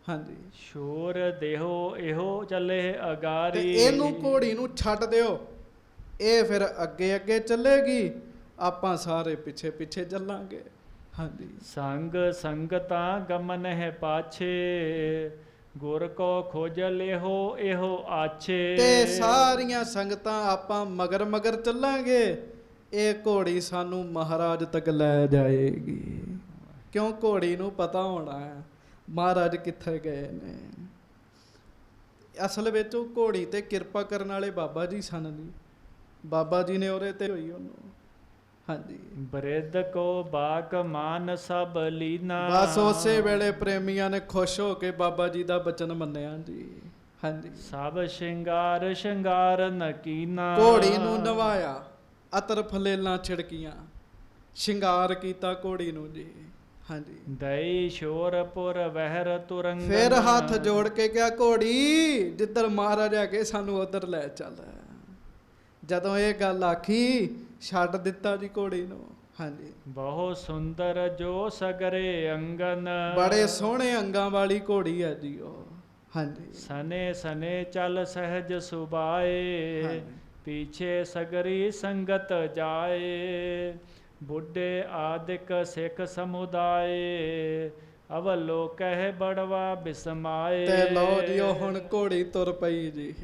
S1: ਹਾਂਜੀ,
S2: ਸ਼ੋਰ ਦੇਹੋ ਇਹੋ ਚੱਲੇ
S1: ਤੇ
S2: ਅਗਾਰੀ।
S1: ਇਹਨੂੰ ਘੋੜੀ ਨੂੰ ਛੱਡ ਦਿਓ, ਇਹ ਫਿਰ ਅੱਗੇ ਅੱਗੇ ਚੱਲੇਗੀ, ਆਪਾਂ ਸਾਰੇ ਪਿੱਛੇ ਪਿੱਛੇ ਚੱਲਾਂਗੇ। ਹਾਂਜੀ,
S2: ਸੰਗ ਸੰਗਤਾਂ ਗਮਨ ਹੈ ਪਾਛੇ, ਗੁਰ ਕੋ ਖੋਜ ਲਿਹੋ ਇਹੋ ਆਛੇ।
S1: ਤੇ ਸਾਰੀਆਂ ਸੰਗਤਾਂ ਆਪਾਂ ਮਗਰ ਮਗਰ ਚੱਲਾਂਗੇ, ਇਹ ਘੋੜੀ ਸਾਨੂੰ ਮਹਾਰਾਜ ਤੱਕ ਲੈ ਜਾਏਗੀ। ਕਿਉਂ? ਘੋੜੀ ਨੂੰ ਪਤਾ ਹੋਣਾ ਹੈ ਮਹਾਰਾਜ ਕਿੱਥੇ ਗਏ ਨੇ। ਅਸਲ ਵਿੱਚ ਉਹ ਘੋੜੀ ਤੇ ਕਿਰਪਾ ਕਰਨ ਵਾਲੇ ਬਾਬਾ ਜੀ ਸਨ ਜੀ। ਬਾਬਾ ਜੀ ਨੇ ਉਹਦੇ ਤੇ ਹੋਈ ਉਹਨੂੰ। ਹਾਂਜੀ,
S2: ਬ੍ਰਿਧ ਕੋ ਬਾਕ ਮਾਨ ਸਭ ਲੀਨਾ।
S1: ਬਸ ਉਸੇ ਵੇਲੇ ਪ੍ਰੇਮੀਆਂ ਨੇ ਖੁਸ਼ ਹੋ ਕੇ ਬਾਬਾ ਜੀ ਦਾ ਬਚਨ ਮੰਨਿਆ ਜੀ। ਹਾਂਜੀ,
S2: ਸਭ ਸ਼ਿੰਗਾਰ ਸ਼ਿੰਗਾਰ ਨਕੀਨਾ।
S1: ਘੋੜੀ ਨੂੰ ਨਵਾਇਆ, ਅਤਰ ਫਲੇਲਾਂ ਛਿੜਕੀਆਂ, ਸ਼ਿੰਗਾਰ ਕੀਤਾ ਘੋੜੀ ਨੂੰ ਜੀ। ਹਾਂਜੀ,
S2: ਦਈ ਸ਼ੋਰਪੁਰ ਵਹਿਰ ਤੁਰੰਗ।
S1: ਫਿਰ ਹੱਥ ਜੋੜ ਕੇ ਕਿਹਾ ਘੋੜੀ ਜਿੱਧਰ ਮਹਾਰਾਜ ਹੈਗੇ ਸਾਨੂੰ ਉਧਰ ਲੈ ਚੱਲ। ਜਦੋਂ ਇਹ ਗੱਲ ਆਖੀ ਛੱਡ ਦਿੱਤਾ ਜੀ ਘੋੜੀ ਨੂੰ। ਹਾਂਜੀ,
S2: ਬਹੁਤ ਸੁੰਦਰ ਜੋ ਸਗਰੇ ਅੰਗਨ।
S1: ਬੜੇ ਸੋਹਣੇ ਅੰਗਾਂ ਵਾਲੀ ਘੋੜੀ ਹੈ ਜੀ ਉਹ। ਹਾਂਜੀ,
S2: ਸਨੇ ਸਨੇ ਚੱਲ ਸਹਿਜ ਸੁਬਾਏ, ਪੀਛੇ ਸਗਰੀ ਸੰਗਤ ਜਾਏ। ਬੁੱਢੇ ਆਦਿਕ ਸਿੱਖ ਸਮੁਦਾਏ, ਅਵਲੋ ਕਹਿ ਬੜਵਾ ਬਿਸਮਾਏ।
S1: ਤੇ ਲਓ ਜੀ ਉਹ ਹੁਣ ਘੋੜੀ ਤੁਰ ਪਈ ਜੀ।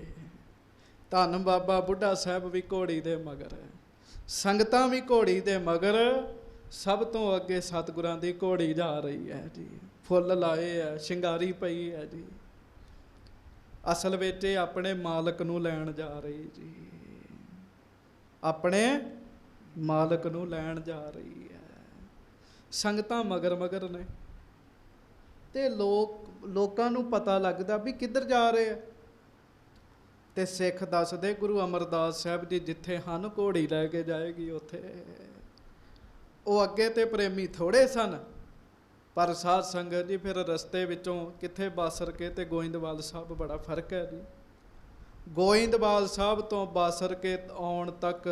S1: ਧੰਨ ਬਾਬਾ ਬੁੱਢਾ ਸਾਹਿਬ ਵੀ ਘੋੜੀ ਦੇ ਮਗਰ, ਸੰਗਤਾਂ ਵੀ ਘੋੜੀ ਦੇ ਮਗਰ। ਸਭ ਤੋਂ ਅੱਗੇ ਸਤਿਗੁਰਾਂ ਦੀ ਘੋੜੀ ਜਾ ਰਹੀ ਹੈ ਜੀ। ਫੁੱਲ ਲਾਏ ਹੈ, ਸ਼ਿੰਗਾਰੀ ਪਈ ਹੈ ਜੀ। ਅਸਲ ਵਿੱਚ ਇਹ ਆਪਣੇ ਮਾਲਕ ਨੂੰ ਲੈਣ ਜਾ ਰਹੀ ਜੀ, ਆਪਣੇ ਮਾਲਕ ਨੂੰ ਲੈਣ ਜਾ ਰਹੀ ਹੈ। ਸੰਗਤਾਂ ਮਗਰ ਮਗਰ ਨੇ, ਤੇ ਲੋਕਾਂ ਨੂੰ ਪਤਾ ਲੱਗਦਾ ਵੀ ਕਿੱਧਰ ਜਾ ਰਹੇ ਆ। ਤੇ ਸਿੱਖ ਦੱਸਦੇ ਗੁਰੂ ਅਮਰਦਾਸ ਸਾਹਿਬ ਜੀ ਜਿੱਥੇ ਹਨ ਘੋੜੀ ਲੈ ਕੇ ਜਾਏਗੀ ਉੱਥੇ। ਉਹ ਅੱਗੇ ਤੇ ਪ੍ਰੇਮੀ ਥੋੜੇ ਸਨ, ਪਰ ਸਾਧ ਸੰਗਤ ਜੀ ਫਿਰ ਰਸਤੇ ਵਿੱਚੋਂ ਕਿੱਥੇ ਬਾਸਰ ਕੇ ਤੇ ਗੋਇੰਦਵਾਲ ਸਾਹਿਬ ਬੜਾ ਫਰਕ ਹੈ ਜੀ। ਗੋਇੰਦਵਾਲ ਸਾਹਿਬ ਤੋਂ ਬਾਸਰ ਕੇ ਆਉਣ ਤੱਕ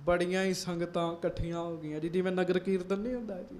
S1: ਬੜੀਆਂ ਹੀ ਸੰਗਤਾਂ ਇਕੱਠੀਆਂ ਹੋ ਗਈਆਂ ਜੀ। ਜਿਵੇਂ ਨਗਰ ਕੀਰਤਨ ਨਹੀਂ ਹੁੰਦਾ ਜੀ,